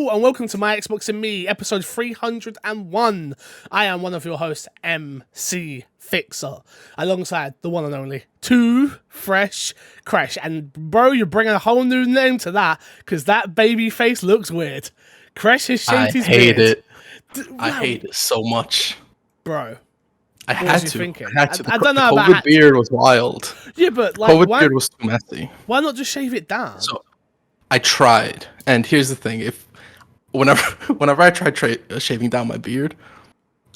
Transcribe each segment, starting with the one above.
Hello and welcome to My Xbox and Me, episode 301. I am one of your hosts, MC Fixer, alongside the one and only Too Fresh Crash. And bro, you're bringing a whole new name to that, because that baby face looks weird. Crash has shaved his beard. I hate it so much. Bro. I had to. I don't know the about COVID beard was wild. Yeah, but like, COVID beard was too messy. Why not just shave it down? So I tried, and here's the thing: whenever I try shaving down my beard,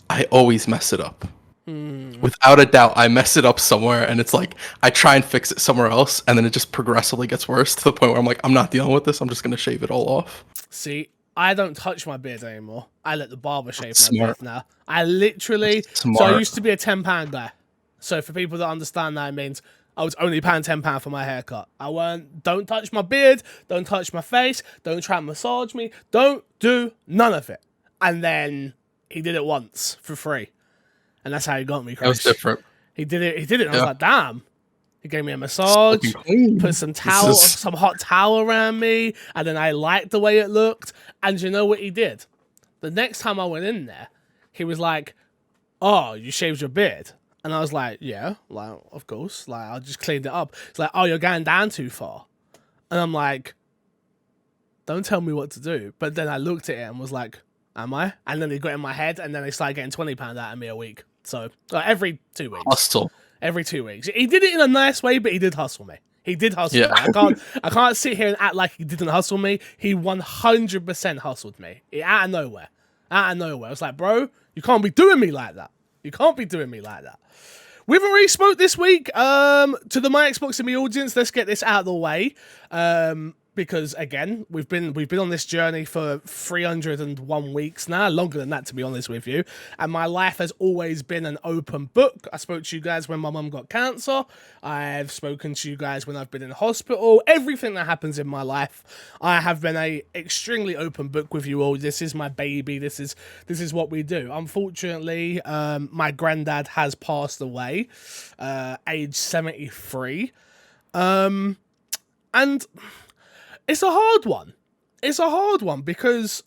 I always mess it up. Without a doubt, I mess it up somewhere, and it's like I try and fix it somewhere else, and then it just progressively gets worse to the point where I'm like, I'm not dealing with this. I'm just gonna shave it all off. See, I don't touch my beard anymore. I let the barber shave my beard now. I literally... So I used to be a £10 guy. So for people that understand that, it means I was only paying £10 for my haircut. Don't touch my beard, don't touch my face, don't try and massage me, don't do none of it. And then he did it once for free. And that's how he got me, Chris. That was different. He did it, and I was like, damn. He gave me a massage, put some hot towel around me, and then I liked the way it looked. And you know what he did? The next time I went in there, he was like, "Oh, you shaved your beard?" And I was like, "Yeah, like of course, like I just cleaned it up." It's like, "Oh, you're going down too far," and I'm like, "Don't tell me what to do." But then I looked at it and was like, "Am I?" And then he got in my head, and then they started getting £20 out of me a week. So every 2 weeks. Hustle. Every 2 weeks. He did it in a nice way, but he did hustle me. He did hustle me. I can't sit here and act like he didn't hustle me. He 100% hustled me. Out of nowhere. Out of nowhere. I was like, bro, you can't be doing me like that. You can't be doing me like that. We haven't really spoke this week to the My Xbox and Me audience. Let's get this out of the way. Because again, we've been on this journey for 301 weeks now, longer than that, to be honest with you. And my life has always been an open book. I spoke to you guys when my mum got cancer. I've spoken to you guys when I've been in hospital. Everything that happens in my life, I have been a extremely open book with you all. This is my baby. This is what we do. Unfortunately, my granddad has passed away, age 73. And it's a hard one. It's a hard one because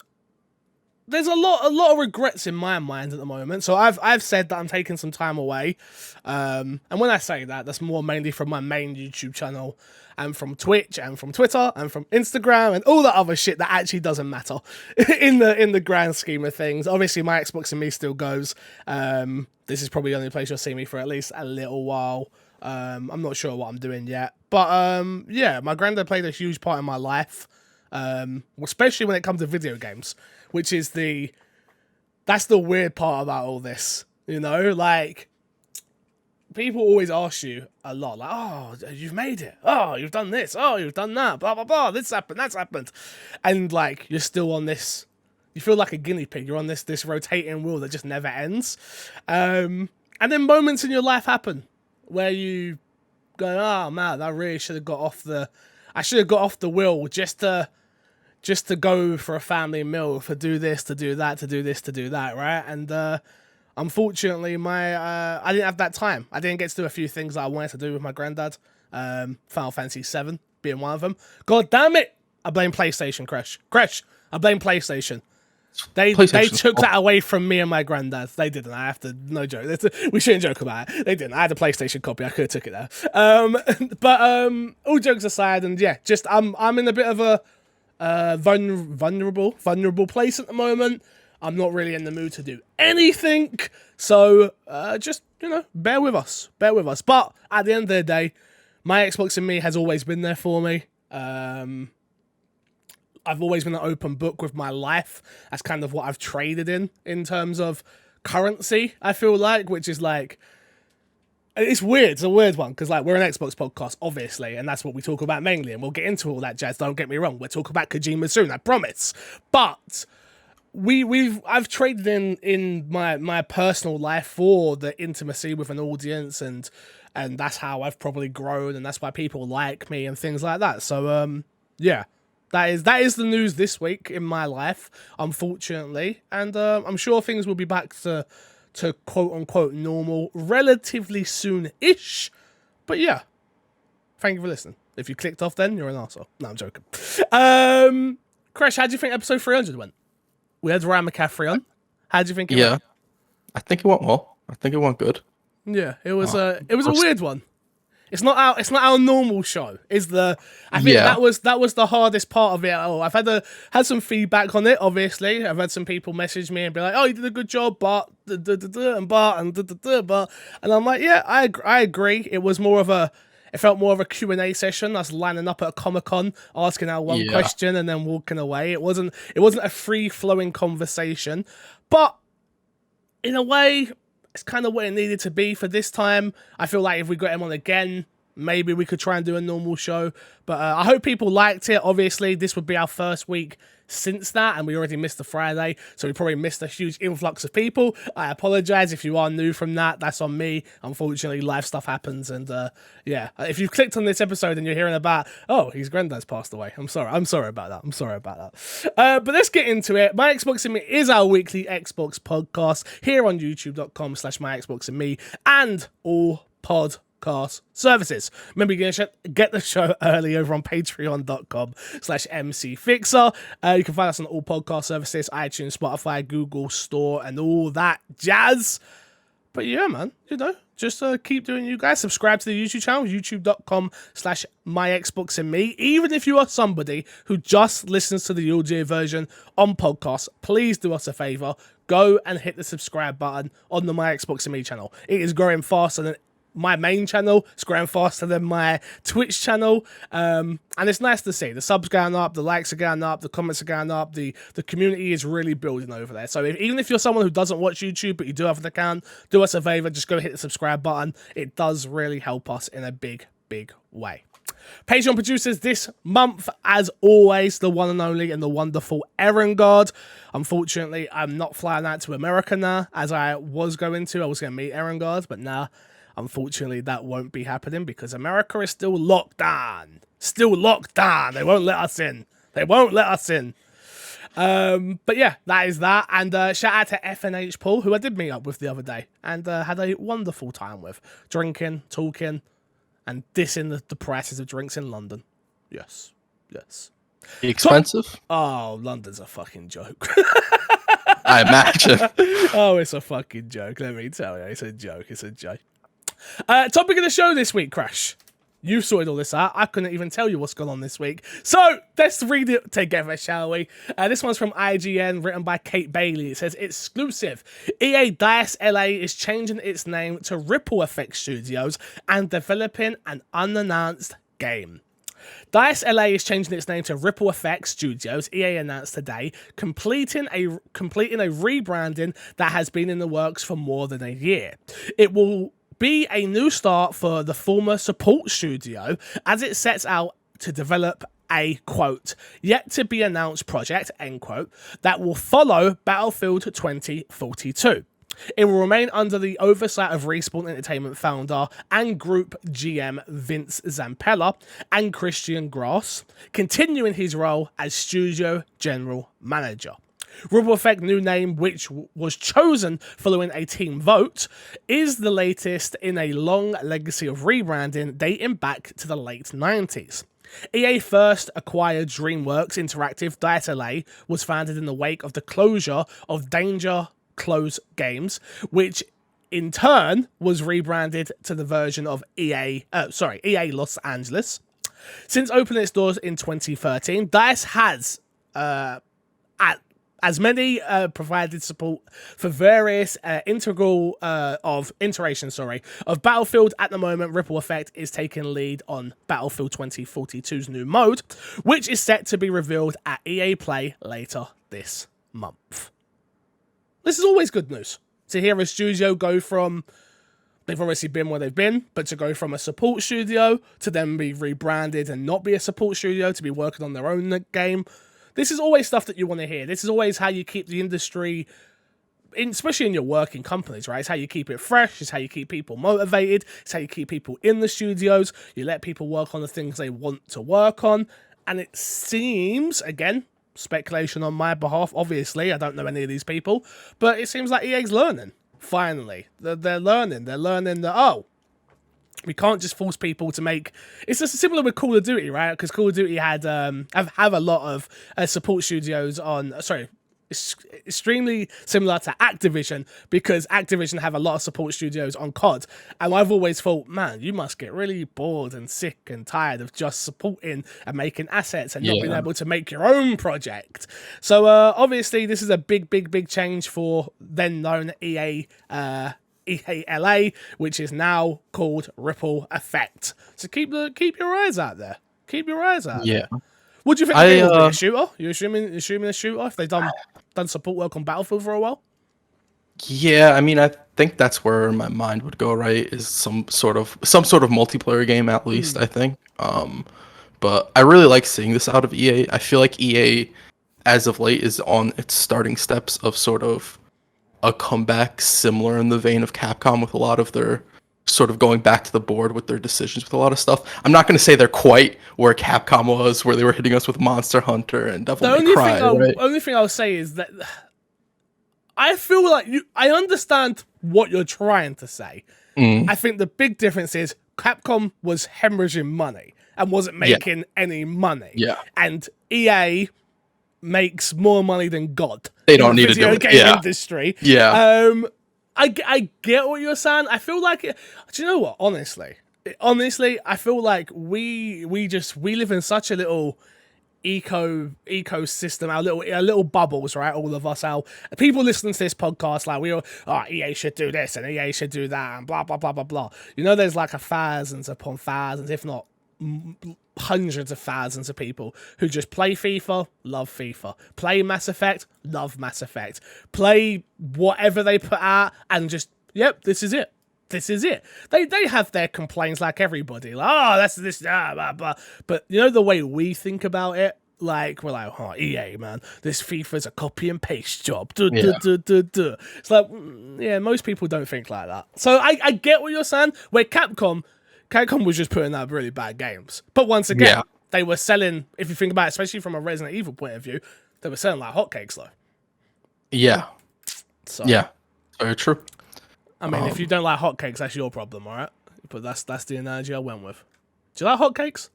there's a lot of regrets in my mind at the moment. So I've said that I'm taking some time away. And when I say that, that's more mainly from my main YouTube channel and from Twitch and from Twitter and from Instagram and all that other shit that actually doesn't matter in the grand scheme of things. Obviously, my Xbox and Me still goes. This is probably the only place you'll see me for at least a little while. I'm not sure what I'm doing yet. But yeah, my granddad played a huge part in my life, especially when it comes to video games, which is that's the weird part about all this. You know, like, people always ask you a lot, like, oh, you've made it. Oh, you've done this. Oh, you've done that. Blah, blah, blah. This happened. That's happened. And, like, you're still on this. You feel like a guinea pig. You're on this rotating wheel that just never ends. And then moments in your life happen where you go, oh man, I really should have got off the wheel just to go for a family meal, for do this, to do that, to do this, to do that, right? And unfortunately, I didn't have that time. I didn't get to do a few things that I wanted to do with my granddad. Final Fantasy 7 being one of them. God damn it! I blame PlayStation, Crash. I blame PlayStation. They took that away from me and my granddad. They didn't. I have to, no joke. We shouldn't joke about it. They didn't. I had a PlayStation copy. I could have took it there. But all jokes aside, and yeah, just I'm in a bit of a vulnerable place at the moment. I'm not really in the mood to do anything. So just, bear with us. But at the end of the day, my Xbox and Me has always been there for me. I've always been an open book with my life. That's kind of what I've traded in terms of currency, I feel like, which is like, it's weird. It's a weird one because, like, we're an Xbox podcast, obviously, and that's what we talk about mainly, and we'll get into all that jazz. Don't get me wrong. We'll talk about Kojima soon, I promise. But I've traded in my personal life for the intimacy with an audience, and that's how I've probably grown, and that's why people like me and things like that. So yeah. That is the news this week in my life, unfortunately, and I'm sure things will be back to quote unquote normal relatively soon-ish. But yeah, thank you for listening. If you clicked off, then you're an arsehole. No, I'm joking. Crash, how do you think episode 300 went? We had Ryan McCaffrey on. How do you think it Yeah, went? I think it went well. I think it went good. Yeah, it was a weird one. It's not our normal show. I think that was the hardest part of it. Oh, I've had some feedback on it. Obviously, I've had some people message me and be like, "Oh, you did a good job, but and I'm like, yeah, I agree. It was more of a. It felt more of a Q&A session, us lining up at a Comic-Con, asking our one question and then walking away. It wasn't a free-flowing conversation. But in a way, it's kind of what it needed to be for this time. I feel like if we got him on again, maybe we could try and do a normal show. But I hope people liked it. Obviously, this would be our first week since that, and we already missed the Friday, so we probably missed a huge influx of people. I apologize if you are new from that. That's on me. Unfortunately, life stuff happens, and if you've clicked on this episode and you're hearing about, oh, his granddad's passed away, I'm sorry about that. But let's get into it. My Xbox and Me is our weekly Xbox podcast here on youtube.com/myxboxandme and all podcast services. Remember, you can get the show early over on patreon.com/mcfixer. You can find us on all podcast services, iTunes, Spotify, Google Store, and all that jazz. But yeah, man, just keep doing you guys. Subscribe to the YouTube channel, youtube.com/myxboxandme. Even if you are somebody who just listens to the audio version on podcast, please do us a favor. Go and hit the subscribe button on the My Xbox and Me channel. It is growing faster than my main channel. It's growing faster than my Twitch channel, and it's nice to see the subs going up, the likes are going up, the comments are going up, the community is really building over there. So even if you're someone who doesn't watch YouTube but you do have an account, do us a favor, just go hit the subscribe button. It does really help us in a big way. Patreon producers this month, as always, the one and only and the wonderful Erengard. Unfortunately, I'm not flying out to America now, as I was going to. I was going to meet Erengard, but nah. Unfortunately, that won't be happening because America is still locked down. They won't let us in. But yeah, that is that. And shout out to FNH Paul, who I did meet up with the other day and had a wonderful time with. Drinking, talking, and dissing the prices of drinks in London. Yes. Expensive? London's a fucking joke. I imagine. Oh, it's a fucking joke. Let me tell you. It's a joke. Topic of the show this week, Crash. You sorted all this out. I couldn't even tell you what's going on this week. So let's read it together, shall we? This one's from IGN, written by Kate Bailey. It says, exclusive. EA DICE LA is changing its name to Ripple Effect Studios and developing an unannounced game. DICE LA is changing its name to Ripple Effect Studios, EA announced today, completing a rebranding that has been in the works for more than a year. It will be a new start for the former support studio as it sets out to develop a, quote, yet to be announced project, end quote, that will follow Battlefield 2042. It will remain under the oversight of Respawn Entertainment founder and group GM Vince Zampella and Christian Grass, continuing his role as studio general manager. Ripple Effect new name, which was chosen following a team vote, is the latest in a long legacy of rebranding dating back to the late 90s. EA first acquired DreamWorks Interactive. DICE LA was founded in the wake of the closure of Danger Close Games, which in turn was rebranded to the version of EA Los Angeles. Since opening its doors in 2013, DICE has provided support for various iterations of Battlefield. At the moment, Ripple Effect is taking lead on Battlefield 2042's new mode, which is set to be revealed at EA Play later this month. This is always good news. To hear a studio go from, they've obviously been where they've been, but to go from a support studio to then be rebranded and not be a support studio, to be working on their own game. This is always stuff that you want to hear. This is always how you keep the industry, especially in your working companies, right? It's how you keep it fresh. It's how you keep people motivated. It's how you keep people in the studios. You let people work on the things they want to work on. And it seems, again, speculation on my behalf, obviously, I don't know any of these people, but it seems like EA's learning, finally. They're learning that, We can't just force people to make. It's just similar with Call of Duty, right? Because Call of Duty had have a lot of support studios on. Sorry, it's extremely similar to Activision because Activision have a lot of support studios on COD, and I've always thought, man, you must get really bored and sick and tired of just supporting and making assets and not being able to make your own project. So obviously, this is a big change for then known EA. EALA, which is now called Ripple Effect. So keep your eyes out there. Keep your eyes out. Yeah. There. What do you think the game will be? A shooter? You assuming a shooter? If they've done support work on Battlefield for a while? Yeah, I mean, I think that's where my mind would go. Right, is some sort of multiplayer game at least. I think. But I really like seeing this out of EA. I feel like EA, as of late, is on its starting steps of sort of a comeback similar in the vein of Capcom, with a lot of their sort of going back to the board with their decisions with a lot of stuff. I'm not going to say they're quite where Capcom was, where they were hitting us with Monster Hunter and Devil May Cry. The only thing I'll say is that I feel like I understand what you're trying to say. I think the big difference is Capcom was hemorrhaging money and wasn't making any money. Yeah. And EA makes more money than God. They don't need to do it. Game industry. Yeah. I get what you're saying. I feel like it. Do you know what? Honestly, I feel like we live in such a little ecosystem, our little bubbles, right? All of us, our people listening to this podcast, like we all, EA should do this and EA should do that, and blah blah blah blah blah. You know, there's like thousands upon thousands, if not hundreds of thousands of people who just play FIFA, love FIFA, play Mass Effect, love Mass Effect, play whatever they put out, and just this is it. They have their complaints like everybody, like that's this, blah, blah. But you know the way we think about it, like we're like, EA man, this FIFA's a copy and paste job. It's like, most people don't think like that. So I get what you're saying. Where Capcom was just putting out really bad games. But once again, they were selling, if you think about it, especially from a Resident Evil point of view, they were selling like hotcakes though. Yeah. So, yeah. Very true. I mean, if you don't like hotcakes, that's your problem, all right? But that's the analogy I went with. Do you like hotcakes?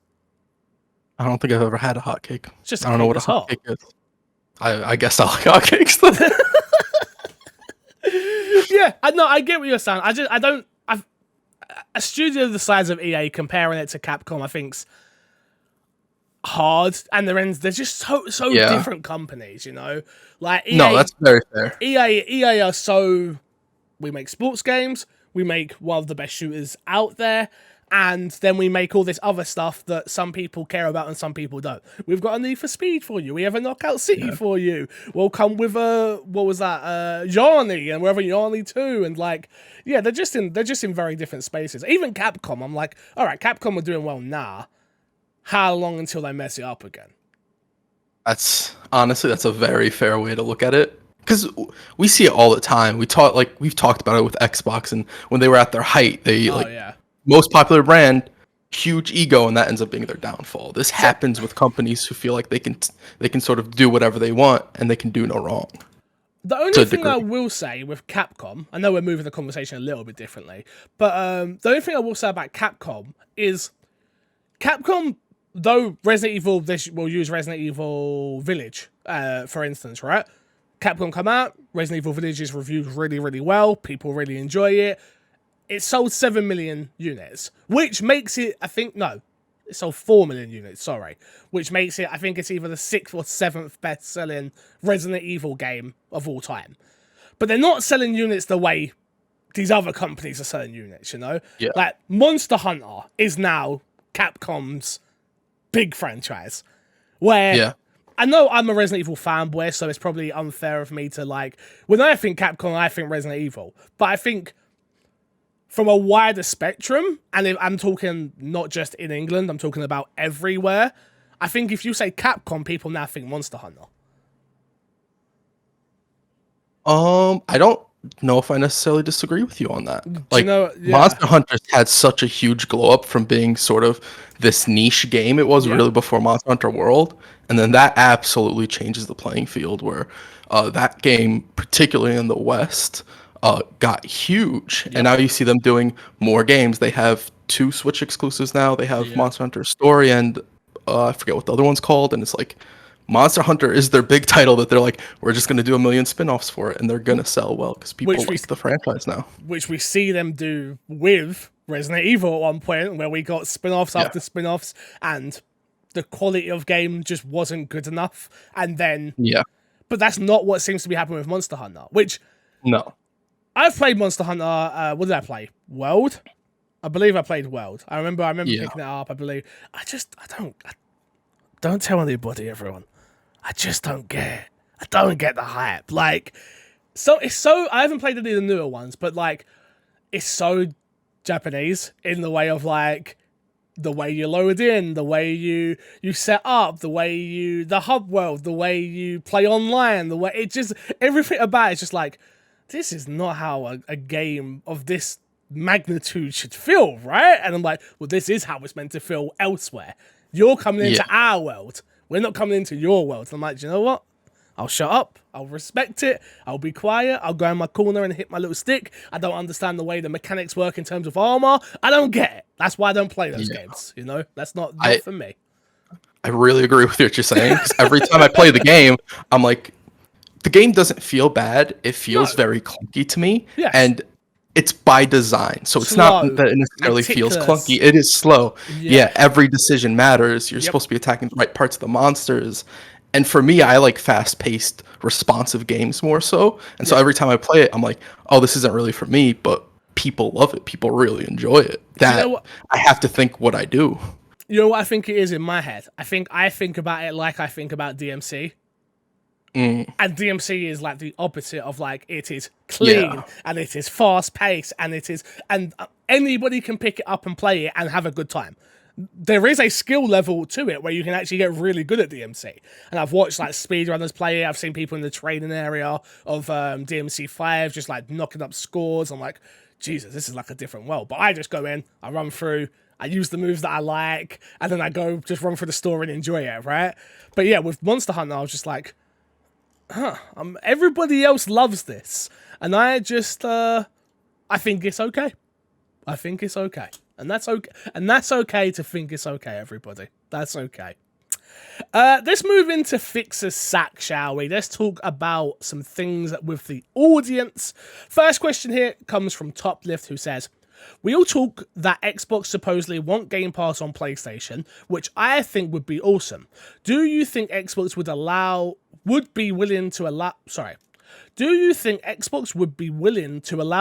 I don't think I've ever had a hotcake. I don't know what a hotcake is. I guess I like hotcakes. Yeah, I get what you're saying. A studio the size of EA, comparing it to Capcom, I think's hard, and they're just so different companies, you know. Like EA, no, that's very fair. EA are so, we make sports games, we make one of the best shooters out there, and then we make all this other stuff that some people care about and some people don't. We've got a Need for Speed for you. We have a Knockout City for you. We'll come with Yarny, and we're having Yarny 2, and like, they're just in very different spaces. Even Capcom, I'm like, all right, Capcom are doing well now. How long until they mess it up again? That's a very fair way to look at it. Because we see it all the time. We've talked about it with Xbox, and when they were at their height, most popular brand, huge ego, and that ends up being their downfall. This happens with companies who feel like they can sort of do whatever they want and they can do no wrong. The only thing I will say with Capcom, I know we're moving the conversation a little bit differently, but the only thing I will say about Capcom is Capcom, though Resident Evil, we'll use Resident Evil Village, for instance, right? Capcom come out, Resident Evil Village is reviewed really, really well. People really enjoy it. It sold 7 million units, which makes it, it sold 4 million units, sorry. Which makes it, I think it's either the 6th or 7th best-selling Resident Evil game of all time. But they're not selling units the way these other companies are selling units, you know? Yeah. Like, Monster Hunter is now Capcom's big franchise. Where, I know I'm a Resident Evil fanboy, so it's probably unfair of me to, like, when I think Capcom, I think Resident Evil. But I think from a wider spectrum, and if I'm talking not just in England, I'm talking about everywhere, I think if you say Capcom, people now think Monster Hunter. I don't know if I necessarily disagree with you on that. Like, yeah. Monster Hunter had such a huge glow up from being sort of this niche game. It was really before Monster Hunter World, and then that absolutely changes the playing field, where that game, particularly in the West, got huge. And now you see them doing more games. They have two Switch exclusives now. They have Yeah. Monster Hunter Story and I forget what the other one's called. And it's like Monster Hunter is their big title that they're like, we're just gonna do a million spin-offs for it, and they're gonna sell well because people like the franchise now. Which we see them do with Resident Evil at one point, where we got spin-offs after spin-offs, and the quality of game just wasn't good enough. And then but that's not what seems to be happening with Monster Hunter, which no. I've played Monster Hunter. What did I play? World? I believe I played World. I remember picking it up. I believe. I don't tell anybody, everyone. I just don't get it. I don't get the hype. Like, it's so. I haven't played any of the newer ones, but like, it's so Japanese in the way of like the way you load in, the way you set up, the hub world, the way you play online, the way it just everything about it's just like, this is not how a game of this magnitude should feel, right? And I'm like, well, this is how it's meant to feel elsewhere. You're coming into our world. We're not coming into your world. And I'm like, do you know what? I'll shut up. I'll respect it. I'll be quiet. I'll go in my corner and hit my little stick. I don't understand the way the mechanics work in terms of armor. I don't get it. That's why I don't play those games. You know, that's not for me. I really agree with what you're saying. Because every time I play the game, I'm like, the game doesn't feel bad. It feels very clunky to me. Yes. And it's by design. So it's Slow, not that it necessarily feels meticulous. clunky. It is slow. Yeah, every decision matters. You're supposed to be attacking the right parts of the monsters. And for me, I like fast-paced, responsive games more so. And so every time I play it, I'm like, oh, this isn't really for me, but people love it. People really enjoy it. That I have to think what I do. You know what I think it is in my head? I think about it like I think about DMC. And DMC is like the opposite of like, it is clean and it is fast paced and anybody can pick it up and play it and have a good time. There is a skill level to it where you can actually get really good at DMC. And I've watched like speedrunners play it. I've seen people in the training area of DMC 5 just like knocking up scores. I'm like, Jesus, this is like a different world. But I just go in, I run through, I use the moves that I like, and then I go just run through the story and enjoy it, right? But yeah, with Monster Hunter, I was just like, everybody else loves this, and I just I think it's okay. I think it's okay, and that's okay, and that's okay to think it's okay. Everybody, that's okay. Let's move into Fixer's Sack, shall we? Let's talk about some things with the audience. First question here comes from Toplift, who says, we all talk that Xbox supposedly want Game Pass on PlayStation, which I think would be awesome. Do you think Xbox would be willing to allow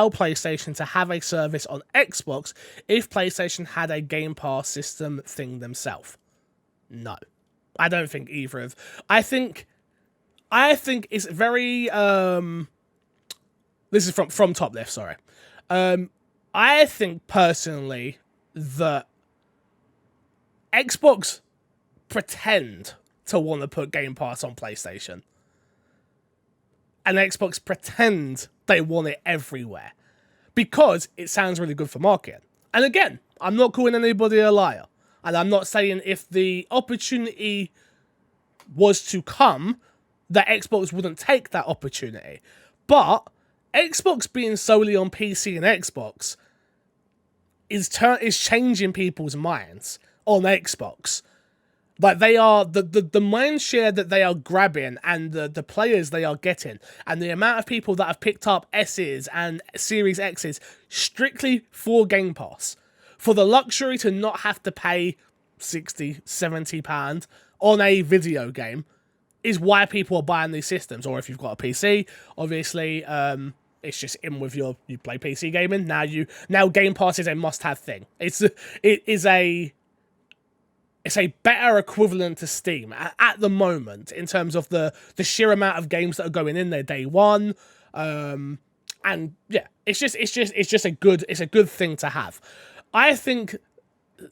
PlayStation to have a service on Xbox if PlayStation had a Game Pass system thing themselves? No. I don't think either of. I think it's very this is from Top Left, sorry. I think personally that Xbox pretend to want to put Game Pass on PlayStation. And Xbox pretend they want it everywhere. Because it sounds really good for marketing. And again, I'm not calling anybody a liar. And I'm not saying if the opportunity was to come, that Xbox wouldn't take that opportunity. But Xbox being solely on PC and Xbox is changing people's minds on Xbox. Like, they are the mind share that they are grabbing and the players they are getting and the amount of people that have picked up S's and Series X's strictly for Game Pass, for the luxury to not have to pay 60, 70 pounds on a video game, is why people are buying these systems. Or if you've got a PC, obviously, it's just in with you play PC gaming. Now Game Pass is a must-have thing. It's a better equivalent to Steam at the moment in terms of the sheer amount of games that are going in there day one. And yeah, it's just a good thing to have. I think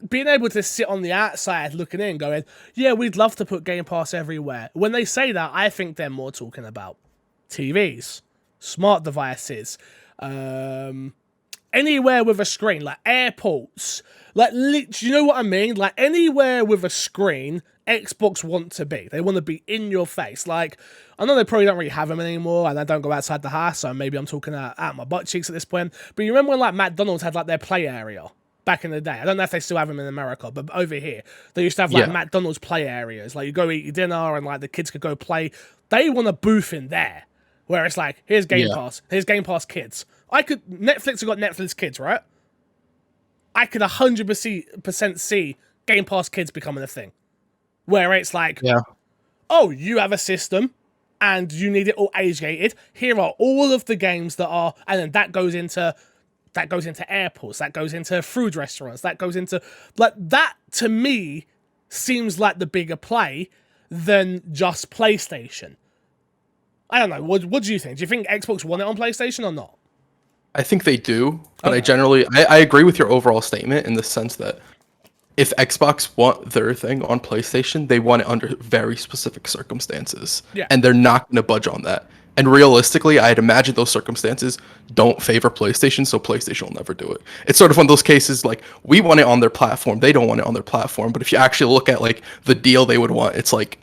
being able to sit on the outside looking in going, yeah, we'd love to put Game Pass everywhere. When they say that, I think they're more talking about TVs, smart devices, anywhere with a screen, like airports, like, you know what I mean? Like, anywhere with a screen, Xbox want to be. They want to be in your face. Like, I know they probably don't really have them anymore, and I don't go outside the house, so maybe I'm talking out my butt cheeks at this point. But you remember when, like, McDonald's had, like, their play area? back in the day. I don't know if they still have them in America, but over here, they used to have like Yeah. McDonald's play areas. Like you go eat your dinner and like the kids could go play. They want a booth in there where it's like, here's Game Pass. Here's Game Pass Kids. Netflix have got Netflix Kids, right? I could 100% see Game Pass Kids becoming a thing. Where it's like, oh, you have a system and you need it all age-gated. Here are all of the games that are, and then that goes into airports, that goes into food restaurants, that goes into, like, that to me seems like the bigger play than just PlayStation. I don't know. What do you think? Do you think Xbox want it on PlayStation or not? I think they do, but I agree with your overall statement in the sense that if Xbox want their thing on PlayStation, they want it under very specific circumstances. Yeah. And they're not going to budge on that. And realistically, I'd imagine those circumstances don't favor PlayStation, so PlayStation will never do it. It's sort of one of those cases like we want it on their platform, they don't want it on their platform. But if you actually look at like the deal they would want, it's like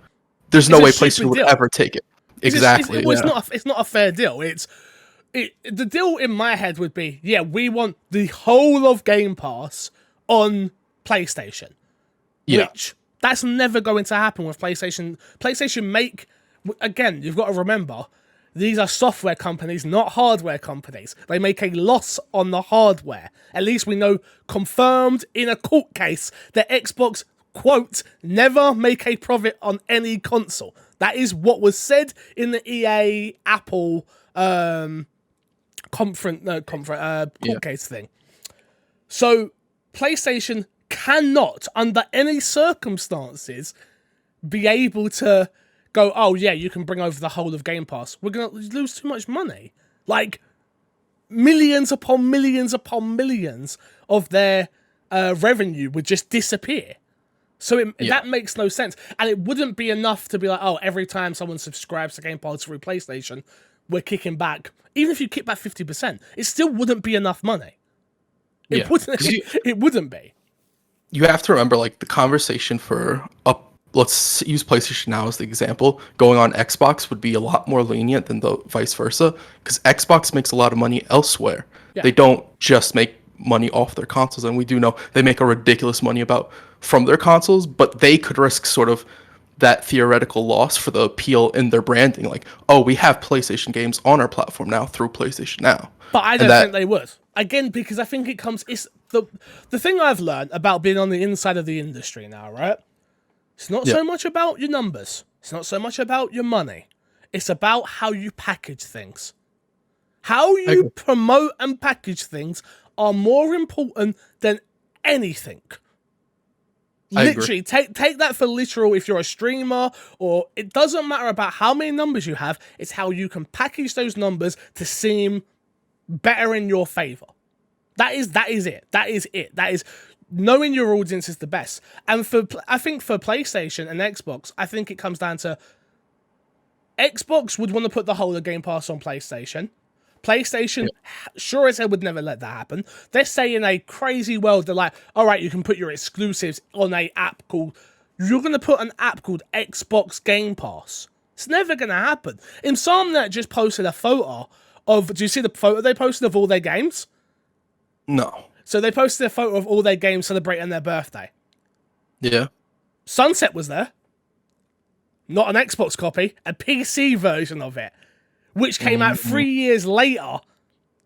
there's no way PlayStation would ever take it. Exactly. It's not a fair deal. The deal in my head would be, yeah, we want the whole of Game Pass on PlayStation. Yeah. Which that's never going to happen with PlayStation. PlayStation make, again, you've got to remember, these are software companies, not hardware companies. They make a loss on the hardware. At least we know, confirmed in a court case, that Xbox, quote, never make a profit on any console. That is what was said in the EA Apple court case thing. So PlayStation cannot, under any circumstances, be able to go, oh yeah, you can bring over the whole of Game Pass. We're going to lose too much money. Like, millions upon millions upon millions of their revenue would just disappear. So that makes no sense. And it wouldn't be enough to be like, oh, every time someone subscribes to Game Pass through PlayStation, we're kicking back. Even if you kick back 50%, it still wouldn't be enough money. It wouldn't be. You have to remember, like, the conversation for let's use PlayStation now as the example. Going on Xbox would be a lot more lenient than the vice versa, because Xbox makes a lot of money elsewhere. Yeah. They don't just make money off their consoles, and we do know they make a ridiculous money from their consoles, but they could risk sort of that theoretical loss for the appeal in their branding. Like, oh, we have PlayStation games on our platform now through PlayStation Now. But I don't think they would. Again, because I think it's the thing I've learned about being on the inside of the industry now, right? It's not so much about your numbers. It's not so much about your money. It's about how you package things. How you promote and package things are more important than anything. Literally, take that for literal if you're a streamer, or it doesn't matter about how many numbers you have, it's how you can package those numbers to seem better in your favor. That is it. That is knowing your audience is the best. And I think for PlayStation and Xbox, I think it comes down to Xbox would want to put the whole of Game Pass on PlayStation. PlayStation, sure as hell, would never let that happen. They're saying in a crazy world, they're like, all right, you can put your exclusives on a app called, you're going to put an app called Xbox Game Pass. It's never going to happen. Insomniac just posted a photo of, do you see the photo they posted of all their games? No. So they posted a photo of all their games celebrating their birthday. Yeah. Sunset was there. Not an Xbox copy, a PC version of it, which came out 3 years later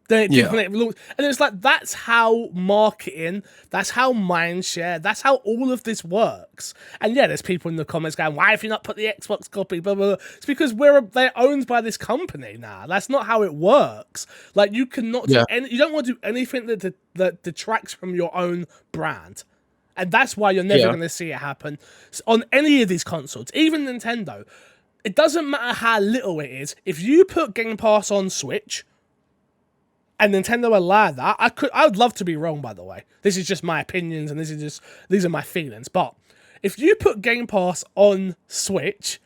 than it did when it launched. And it's like, that's how marketing, that's how mindshare, that's how all of this works. And yeah, there's people in the comments going, why have you not put the Xbox copy, blah, blah, blah. It's because they're owned by this company now. That's not how it works. Like, you cannot do you don't want to do anything that detracts from your own brand. And that's why you're never going to see it happen on any of these consoles, even Nintendo. It doesn't matter how little it is. If you put Game Pass on Switch, and Nintendo allow that, I would love to be wrong, by the way. This is just my opinions, and these are my feelings. But if you put Game Pass on Switch,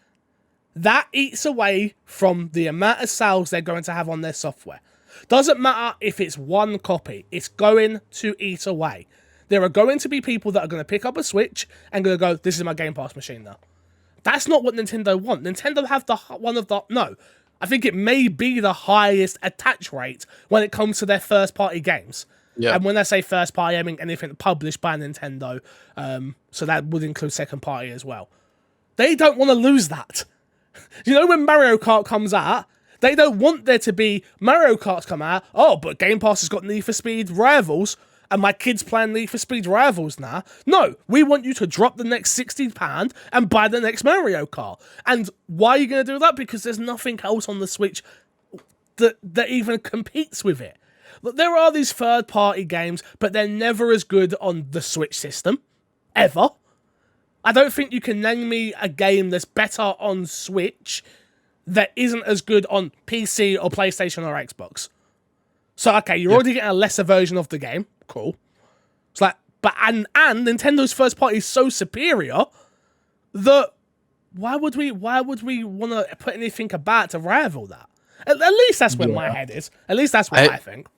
that eats away from the amount of sales they're going to have on their software. Doesn't matter if it's one copy, it's going to eat away. There are going to be people that are going to pick up a Switch and going to go, this is my Game Pass machine now. That's not what Nintendo want. Nintendo have I think it may be the highest attach rate when it comes to their first-party games. Yeah. And when I say first party, I mean anything published by Nintendo. So that would include second party as well. They don't want to lose that. You know, when Mario Kart comes out, they don't want there to be Mario Kart's come out. Oh, but Game Pass has got Need for Speed Rivals, and my kids playing Need for Speed Rivals now. No, we want you to drop the next £60 and buy the next Mario Kart. And why are you going to do that? Because there's nothing else on the Switch that even competes with it. Look, there are these third-party games, but they're never as good on the Switch system, ever. I don't think you can name me a game that's better on Switch that isn't as good on PC or PlayStation or Xbox. So, okay, you're already getting a lesser version of the game. Cool. It's like, but and Nintendo's first party is so superior that why would we want to put anything about to rival that? At least that's where my head is. At least that's what I think.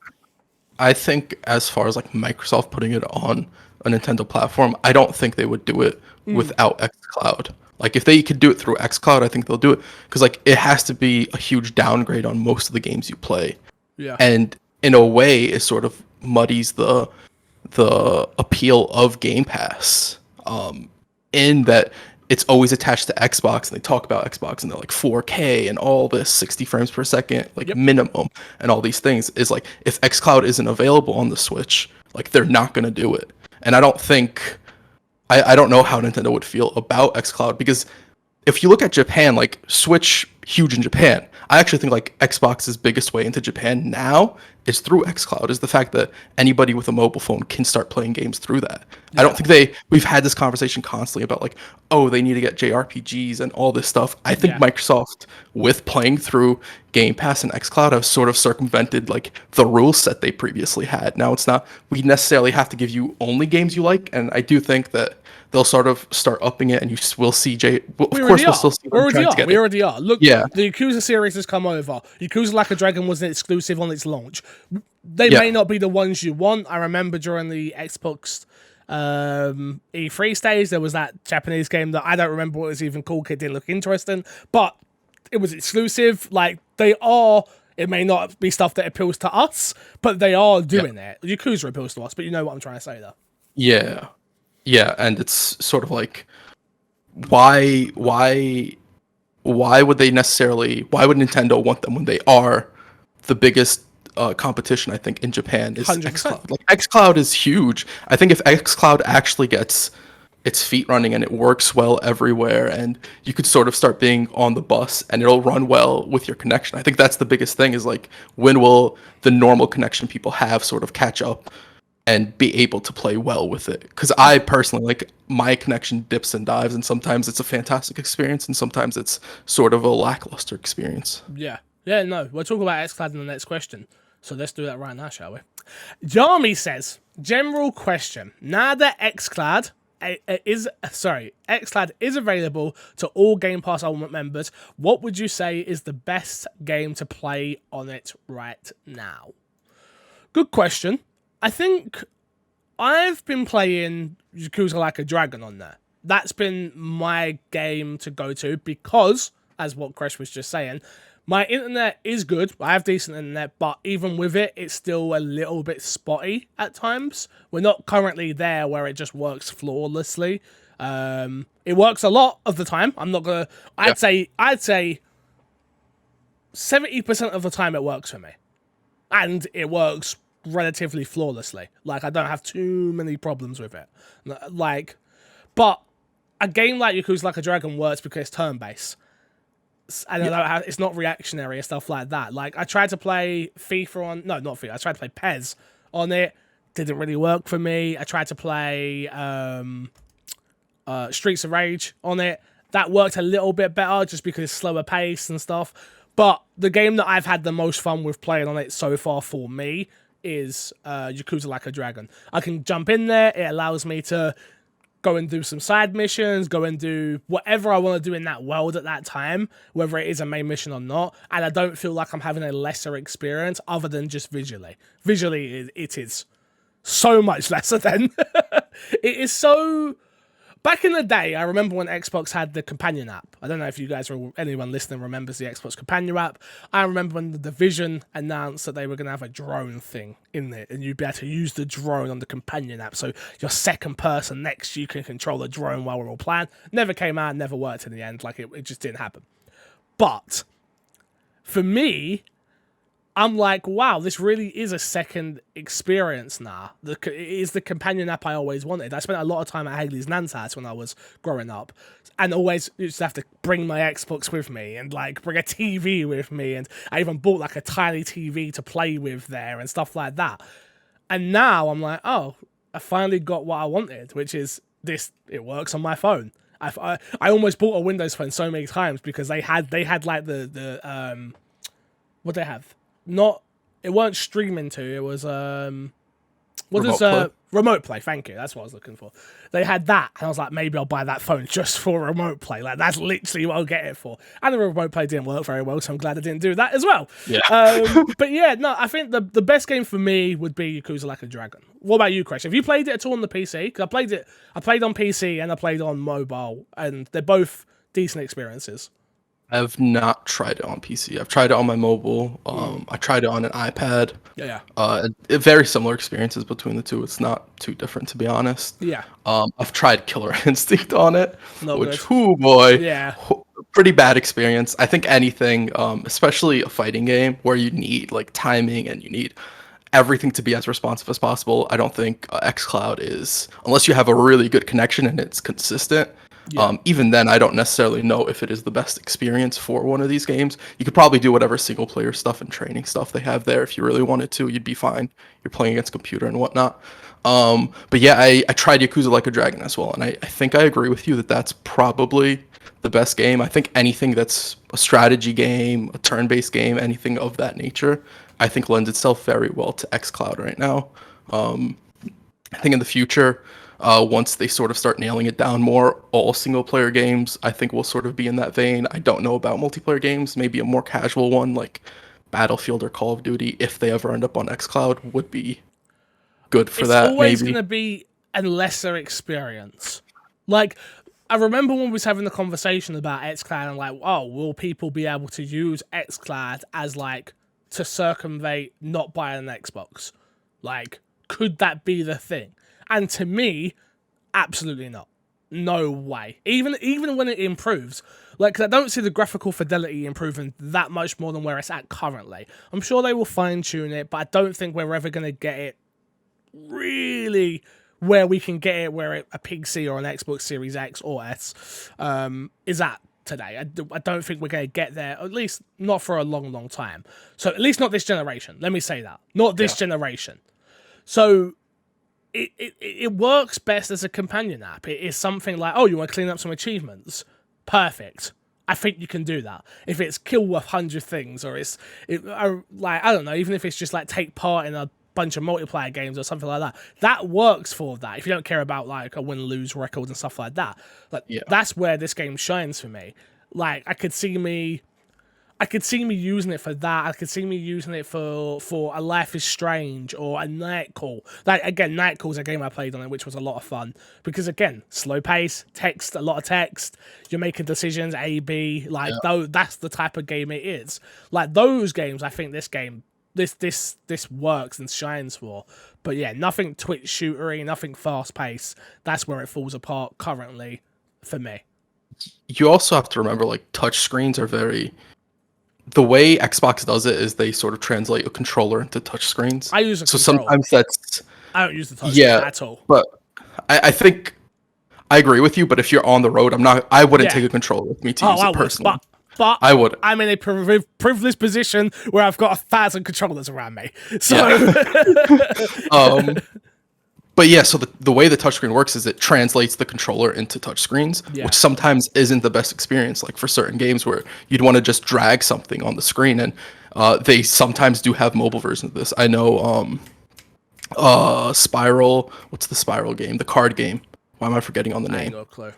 I think as far as like Microsoft putting it on a Nintendo platform, I don't think they would do it without XCloud. Like if they could do it through XCloud, I think they'll do it because like it has to be a huge downgrade on most of the games you play. Yeah. And in a way, it sort of muddies the appeal of Game Pass. In that it's always attached to Xbox, and they talk about Xbox, and they're like 4K and all this 60 frames per second, like minimum, and all these things. Is like if XCloud isn't available on the Switch, like they're not gonna do it. And I don't think, I don't know how Nintendo would feel about XCloud, because if you look at Japan, like Switch, huge in Japan. I actually think like Xbox's biggest way into Japan now is through XCloud, is the fact that anybody with a mobile phone can start playing games through that. Yeah. I don't think we've had this conversation constantly about like, oh, they need to get JRPGs and all this stuff. I think Microsoft, with playing through Game Pass and XCloud, have sort of circumvented like the rule set they previously had. Now it's not, we necessarily have to give you only games you like, and I do think that they'll sort of start upping it, and we'll see we'll still see we already are. Look, yeah. The Yakuza series has come over. Yakuza Like a Dragon wasn't exclusive on its launch. They may not be the ones you want. I remember during the Xbox E3 stage, there was that Japanese game that I don't remember what it was even called. It didn't look interesting, but it was exclusive. Like, they are... It may not be stuff that appeals to us, but they are doing it. Yakuza appeals to us, but you know what I'm trying to say there. Yeah. Yeah, and it's sort of like, why would Nintendo want them when they are the biggest competition, I think, in Japan is 100%. XCloud. Like, XCloud is huge. I think if XCloud actually gets its feet running and it works well everywhere, and you could sort of start being on the bus and it'll run well with your connection. I think that's the biggest thing, is like, when will the normal connection people have sort of catch up and be able to play well with it? Because I personally, like, my connection dips and dives, and sometimes it's a fantastic experience, and sometimes it's sort of a lackluster experience. Yeah, no, we'll talk about XCloud in the next question, so let's do that right now, shall we? Jarmy says, general question, now that XCloud is available to all Game Pass Ultimate members, what would you say is the best game to play on it right now? Good question. I think I've been playing Yakuza Like a Dragon on there. That's been my game to go to because, as what Kresh was just saying, my internet is good. I have decent internet, but even with it, it's still a little bit spotty at times. We're not currently there where it just works flawlessly. It works a lot of the time. I'm not gonna... I'd say 70% of the time it works for me. And it works relatively flawlessly. Like, I don't have too many problems with it. Like, but a game like Yakuza Like a Dragon works because it's turn-based. And it's not reactionary and stuff like that. Like, I tried to play FIFA on... No, not FIFA. I tried to play PES on it. Didn't really work for me. I tried to play Streets of Rage on it. That worked a little bit better just because it's slower pace and stuff. But the game that I've had the most fun with playing on it so far for me is Yakuza Like a Dragon. I can jump in there. It allows me to go and do some side missions, go and do whatever I want to do in that world at that time, whether it is a main mission or not. And I don't feel like I'm having a lesser experience other than just visually. Visually, it is so much lesser than... It is so... back in the day, I remember when Xbox had the companion app. I don't know if you guys or anyone listening remembers the Xbox companion app. I remember when the Division announced that they were going to have a drone thing in it, and you'd be able to use the drone on the companion app. So your second person next to you can control the drone while we're all playing. Never came out, never worked in the end. Like it just didn't happen. But for me, I'm like, wow, this really is a second experience now. It is the companion app I always wanted. I spent a lot of time at Haley's nan's house when I was growing up, and always used to have to bring my Xbox with me and like bring a TV with me, and I even bought like a tiny TV to play with there and stuff like that. And now I'm like, oh, I finally got what I wanted, which is this. It works on my phone. I almost bought a Windows phone so many times because they had like the what they have. Not, it weren't streaming to. It was remote play. Thank you. That's what I was looking for. They had that, and I was like, maybe I'll buy that phone just for remote play. Like that's literally what I'll get it for. And the remote play didn't work very well, so I'm glad I didn't do that as well. Yeah. But yeah, no, I think the best game for me would be Yakuza Like a Dragon. What about you, Chris? Have you played it at all on the PC? Because I played on PC and I played on mobile, and they're both decent experiences. I've not tried it on PC. I've tried it on my mobile. I tried it on an iPad. Yeah. Very similar experiences between the two. It's not too different, to be honest. Yeah. I've tried Killer Instinct on it, No which, good. oh boy, Yeah. pretty bad experience. I think anything, especially a fighting game where you need like timing and you need everything to be as responsive as possible. I don't think XCloud is, unless you have a really good connection and it's consistent. Yeah. Even then, I don't necessarily know if it is the best experience for one of these games. You could probably do whatever single player stuff and training stuff they have there. If you really wanted to, you'd be fine. You're playing against computer and whatnot. But yeah, I tried Yakuza Like a Dragon as well, and I think I agree with you that that's probably the best game. I think anything that's a strategy game, a turn-based game, anything of that nature, I think lends itself very well to XCloud right now. I think in the future, once they sort of start nailing it down more, all single player games, I think will sort of be in that vein. I don't know about multiplayer games. Maybe a more casual one like Battlefield or Call of Duty, if they ever end up on xCloud, would be good for that. It's always maybe going to be a lesser experience. Like, I remember when we was having the conversation about xCloud and like, oh, will people be able to use xCloud as like to circumvent not buying an Xbox? Like, could that be the thing? And to me, absolutely not. No way. Even when it improves, like, 'cause I don't see the graphical fidelity improving that much more than where it's at currently. I'm sure they will fine tune it, but I don't think we're ever going to get it really where we can get it where a PC or an Xbox Series X or S is at today. I don't think we're going to get there, at least not for a long, long time. So at least not this generation. Let me say that. Not this generation. So it works best as a companion app. It is something like, oh, you want to clean up some achievements? Perfect. I think you can do that. If it's kill 100 things, or like, I don't know, even if it's just like take part in a bunch of multiplayer games or something like that, that works for that. If you don't care about like a win-lose record and stuff like that, like that's where this game shines for me. Like I could see me using it for that. I could see me using it for a Life is Strange or a Night Call. Like again, Night Call is a game I played on it, which was a lot of fun because again, slow pace, text, a lot of text. You're making decisions A, B. Like though, that's the type of game it is. Like those games, I think this game, this works and shines for. But yeah, nothing twitch shootery, nothing fast pace. That's where it falls apart currently for me. You also have to remember, like, touch screens are very. The way Xbox does it is they sort of translate a controller into touch screens. I use a so controller. Sometimes that's. I don't use the touch screen at all. But I think I agree with you. But if you're on the road, I wouldn't take a controller with me to use it personally. But I would. I'm in a privileged position where I've got 1,000 controllers around me. So, but yeah, so the way the touchscreen works is it translates the controller into touchscreens, which sometimes isn't the best experience. Like for certain games where you'd want to just drag something on the screen, and they sometimes do have mobile versions of this. I know Spiral. What's the Spiral game? The card game. Why am I forgetting on the name? I ain't got a clue.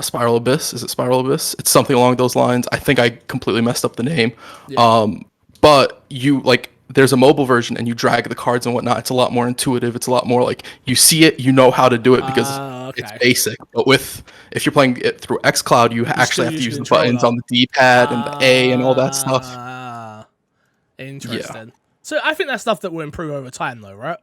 Spiral Abyss. Is it Spiral Abyss? It's something along those lines. I think I completely messed up the name. But you like there's a mobile version and you drag the cards and whatnot. It's a lot more intuitive. It's a lot more like you see it, you know how to do it because it's Okay. basic. But if you're playing it through XCloud, you actually have to use the buttons on the D-pad and the A and all that stuff. Interesting. Yeah. So I think that's stuff that will improve over time, though, right?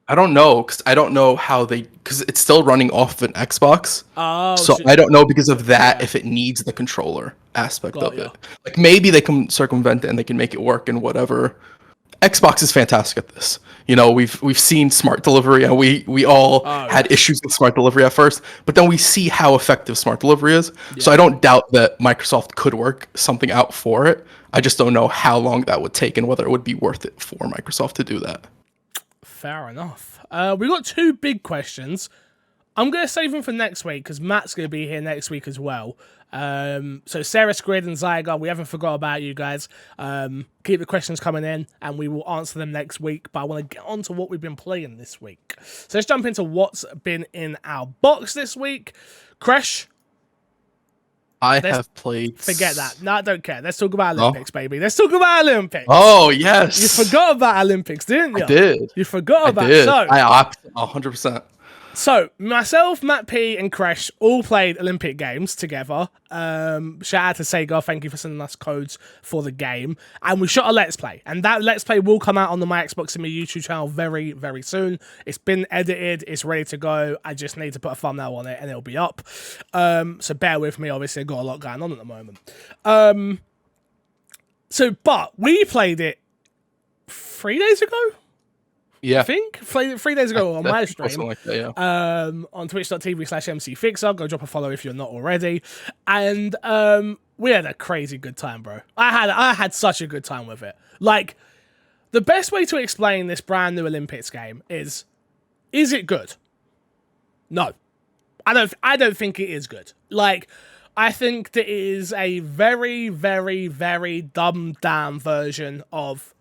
I don't know because I don't know how because it's still running off of an Xbox. Oh, So I don't know because of that if it needs the controller aspect of it. Like maybe they can circumvent it and they can make it work and whatever. Xbox is fantastic at this. You know, we've seen smart delivery and we all had issues with smart delivery at first, but then we see how effective smart delivery is. So I don't doubt that Microsoft could work something out for it. I just don't know how long that would take and whether it would be worth it for Microsoft to do that. Fair enough. We got 2 big questions. I'm going to save them for next week because Matt's going to be here next week as well. So Sarah Squid and Zygar, we haven't forgot about you guys. Keep the questions coming in and we will answer them next week. But I want to get on to what we've been playing this week. So let's jump into what's been in our box this week. Crash. I have played... Forget that. No, I don't care. Let's talk about Olympics, baby. Let's talk about Olympics. Oh, yes. You forgot about Olympics, didn't you? I did. You forgot about it. So, I 100%. So, myself, Matt P, and Crash all played Olympic Games together. Shout out to Sega, thank you for sending us codes for the game. And we shot a Let's Play. And that Let's Play will come out on the My Xbox and My YouTube channel very, very soon. It's been edited, it's ready to go. I just need to put a thumbnail on it and it'll be up. So bear with me, obviously I've got a lot going on at the moment. But we played it 3 days ago? Yeah. I think 3 days ago on my stream. Like that, yeah. On twitch.tv/mcfixer. Go drop a follow if you're not already. And we had a crazy good time, bro. I had such a good time with it. Like, the best way to explain this brand new Olympics game is it good? No. I don't think it is good. Like, I think that it is a very, very, very dumbed down version of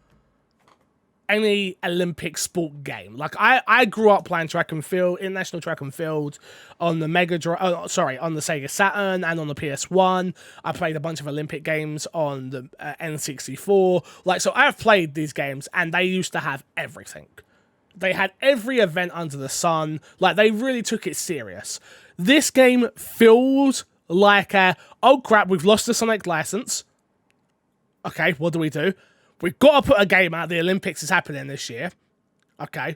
any Olympic sport game. Like, I grew up playing track and field, international track and field on the on the Sega Saturn and on the PS1. I played a bunch of Olympic games on the N64. Like, so I've played these games and they used to have everything. They had every event under the sun. Like, they really took it serious. This game feels like oh crap, we've lost the Sonic license. Okay, what do? We've got to put a game out. The Olympics is happening this year. Okay.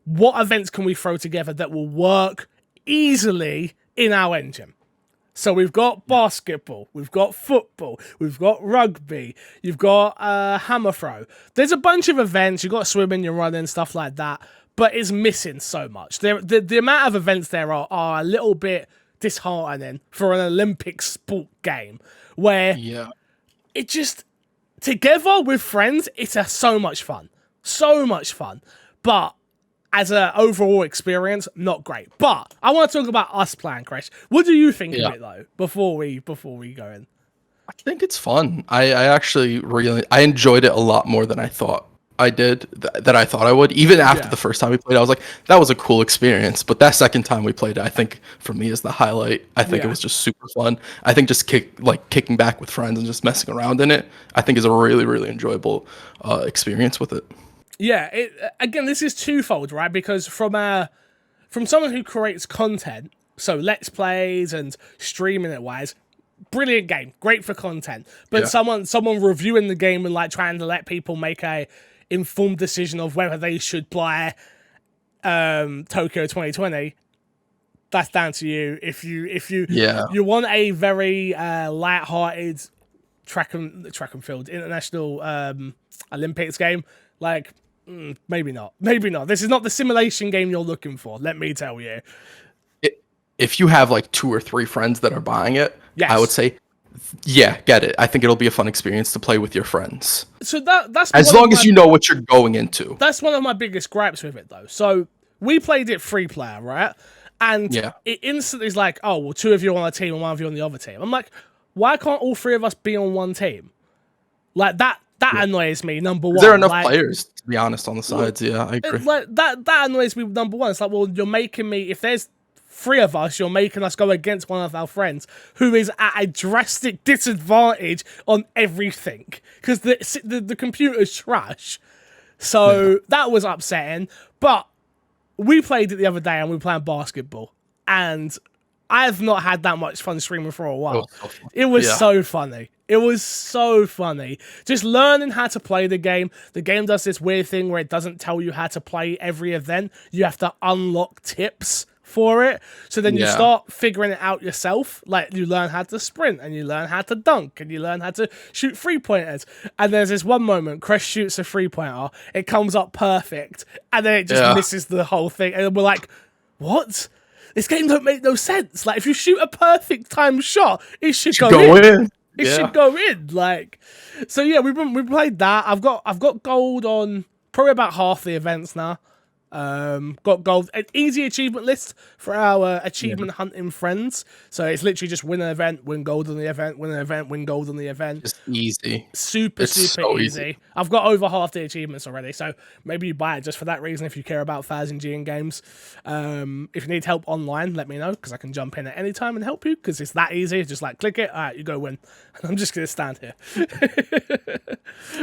What events can we throw together that will work easily in our engine? So we've got basketball, we've got football, we've got rugby, you've got hammer throw. There's a bunch of events. You've got swimming, you're running, stuff like that. But it's missing so much. The amount of events there are a little bit disheartening for an Olympic sport game where it just... Together with friends, it's so much fun. So much fun. But as an overall experience, not great. But I want to talk about us playing Crash. What do you think of it, though, before we go in? I think it's fun. I actually I enjoyed it a lot more than I thought I did, that I thought I would. Even after the first time we played, I was like, that was a cool experience. But that second time we played it, I think for me is the highlight. I think it was just super fun. I think just kicking back with friends and just messing around in it, I think is a really, really enjoyable experience with it. Yeah, again, this is twofold, right? Because from someone who creates content, so Let's Plays and streaming it wise, brilliant game, great for content. But someone reviewing the game and like trying to let people make a informed decision of whether they should play Tokyo 2020, that's down to you. If you want a very light-hearted track and field international Olympics game, like maybe not. This is not the simulation game you're looking for, let me tell you. If you have like 2 or 3 friends that are buying it, I would say, get it. I think it'll be a fun experience to play with your friends. So that's as long as you know what you're going into. That's one of my biggest gripes with it, though. So we played it 3-player, right? And it instantly is like, oh, well, 2 of you on a team and 1 of you on the other team. I'm like, why can't all 3 of us be on one team? Like that annoys me. Number one, there are enough players to be honest on the sides. I agree. Like that annoys me. Number one, it's like, well, you're making me. If there's three of us, you're making us go against one of our friends who is at a drastic disadvantage on everything because the computer's trash. So that was upsetting. But we played it the other day and we were playing basketball. And I've not had that much fun streaming for a while. It was so funny. It was so funny. Just learning how to play the game. The game does this weird thing where it doesn't tell you how to play every event. You have to unlock tips for it. So then you start figuring it out yourself. Like, you learn how to sprint, and you learn how to dunk, and you learn how to shoot three-pointers. And there's this one moment, Crest shoots a three-pointer, it comes up perfect, and then it just misses the whole thing. And we're like, what? This game don't make no sense. Like, if you shoot a perfect timed shot, it should go in. It should go in. Like, so yeah, we played that. I've got gold on probably about half the events now. Got gold, an easy achievement list for our achievement hunting friends. So it's literally just win an event, win gold on the event, win an event, win gold on the event. Just easy. Super so easy. I've got over half the achievements already, so maybe you buy it just for that reason if you care about 1000G in games. If you need help online, let me know, because I can jump in at any time and help you, because it's that easy. It's just like, click it, alright, you go win. I'm just going to stand here.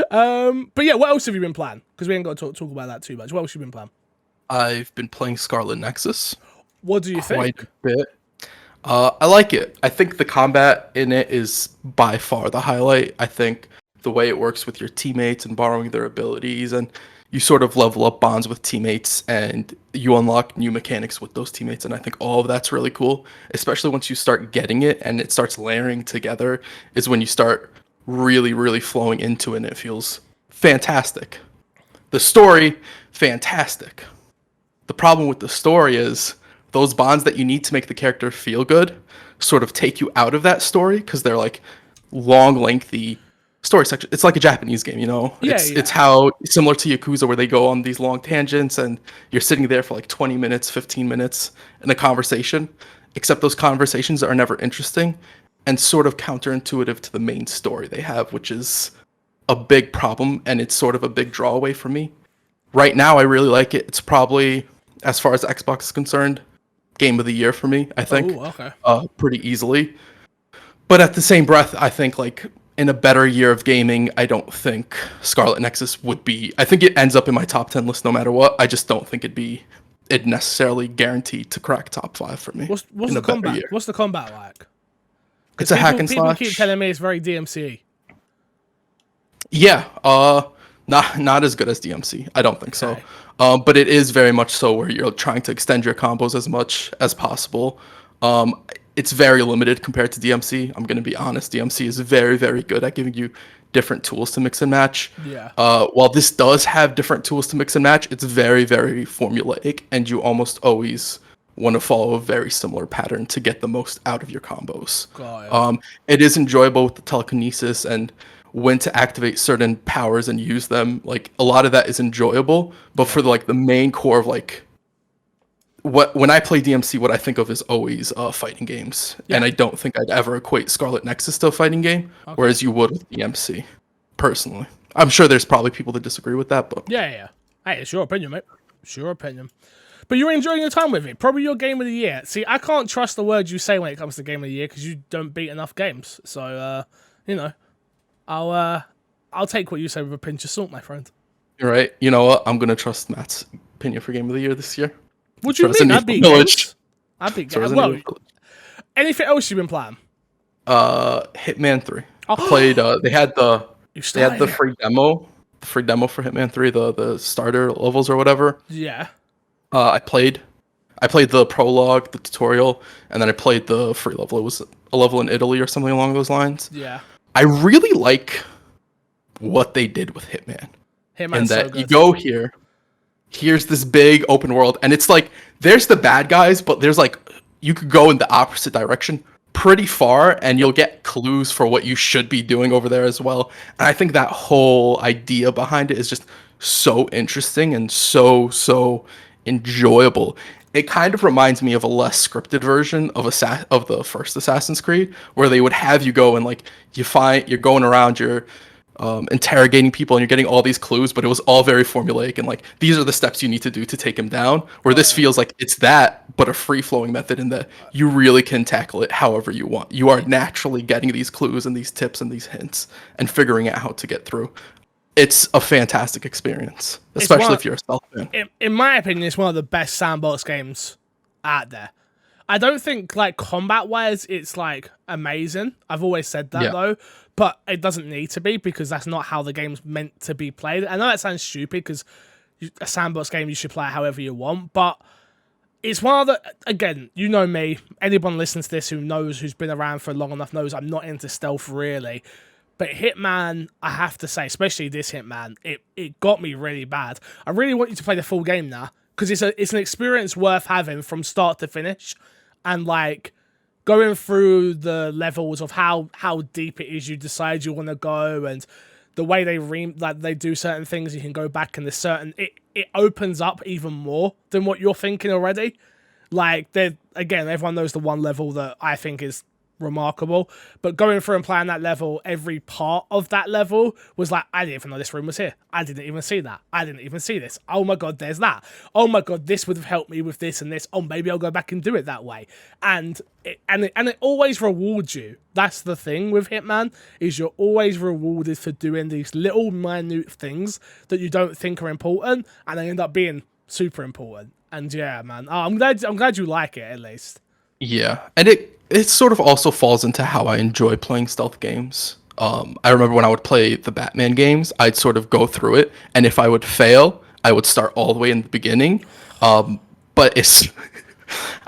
But yeah, what else have you been playing? Because we ain't got to talk about that too much. What else have you been playing? I've been playing Scarlet Nexus. What do you think? Quite a bit. I like it. I think the combat in it is by far the highlight. I think the way it works with your teammates and borrowing their abilities, and you sort of level up bonds with teammates, and you unlock new mechanics with those teammates, and I think all of that's really cool, especially once you start getting it and it starts layering together, is when you start really, really flowing into it, and it feels fantastic. The story, fantastic. The problem with the story is those bonds that you need to make the character feel good sort of take you out of that story because they're like long, lengthy story section. It's like a Japanese game, you know? It's how similar to Yakuza, where they go on these long tangents and you're sitting there for like 20 minutes, 15 minutes in a conversation, except those conversations are never interesting and sort of counterintuitive to the main story they have, which is a big problem, and it's sort of a big draw away for me. Right now, I really like it. It's probably, as far as Xbox is concerned, game of the year for me, I think. Pretty easily. But at the same breath, I think, like, in a better year of gaming, I don't think Scarlet Nexus would be... I think it ends up in my top 10 list no matter what. I just don't think it'd necessarily guaranteed to crack top 5 for me. What's the combat? What's the combat like? It's a hack and slash. People keep telling me it's very DMC. Yeah, not as good as DMC. I don't think so. But it is very much so where you're trying to extend your combos as much as possible. It's very limited compared to DMC. I'm going to be honest. DMC is very, very good at giving you different tools to mix and match. Yeah. While this does have different tools to mix and match, it's very, very formulaic, and you almost always want to follow a very similar pattern to get the most out of your combos. It is enjoyable with the telekinesis and when to activate certain powers and use them. Like, a lot of that is enjoyable, but for the main core of when I play DMC, what I think of is always fighting games, and I don't think I'd ever equate Scarlet Nexus to a fighting game, whereas you would with DMC, personally. I'm sure there's probably people that disagree with that, but yeah. Hey, it's your opinion, mate. It's your opinion. But you're enjoying your time with it. Probably your game of the year. See, I can't trust the words you say when it comes to game of the year because you don't beat enough games. So, I'll take what you say with a pinch of salt, my friend. You're right. You know what? I'm gonna trust Matt's opinion for game of the year this year. What do you mean? I beat games. I beat games. Well, anything else you've been playing? Hitman 3. I played. They had the free demo. The free demo for Hitman 3, the starter levels or whatever. Yeah. I played the prologue, the tutorial, and then I played the free level. It was a level in Italy or something along those lines. Yeah. I really like what they did with Hitman. Hitman's and that so good. You go here, here's this big open world, and it's like, there's the bad guys, but there's you could go in the opposite direction pretty far, and you'll get clues for what you should be doing over there as well. And I think that whole idea behind it is just so interesting and so enjoyable. It kind of reminds me of a less scripted version of the first Assassin's Creed, where they would have you go and you're going around, you're interrogating people and you're getting all these clues, but it was all very formulaic and like these are the steps you need to do to take him down. Where this feels like it's that, but a free flowing method in that you really can tackle it however you want. You are naturally getting these clues and these tips and these hints and figuring out how to get through. It's a fantastic experience, especially if you're a stealth fan. In my opinion, it's one of the best sandbox games out there. I don't think like combat wise it's like amazing. I've always said that though, but it doesn't need to be because that's not how the game's meant to be played. I know that sounds stupid because a sandbox game you should play it however you want, but it's one of the, again, you know me, anyone listening to this who's been around for long enough knows I'm not into stealth really. But Hitman, I have to say, especially this Hitman, it got me really bad. I really want you to play the full game now because it's an experience worth having from start to finish. And like going through the levels of how deep it is you decide you want to go and the way they do certain things, you can go back and there's certain it opens up even more than what you're thinking already. Like again, everyone knows the one level that I think is remarkable, but going through and playing that level, every part of that level was like, I didn't even know this room was here. I didn't even see that. I didn't even see this. Oh my god, there's that. Oh my god, this would have helped me with this and this. Oh, maybe I'll go back and do it that way. And it always rewards you. That's the thing with Hitman, is you're always rewarded for doing these little minute things that you don't think are important, and they end up being super important. And yeah, man, I'm glad you like it at least. Yeah, and it sort of also falls into how I enjoy playing stealth games. I remember when I would play the Batman games, I'd sort of go through it, and if I would fail, I would start all the way in the beginning. But it's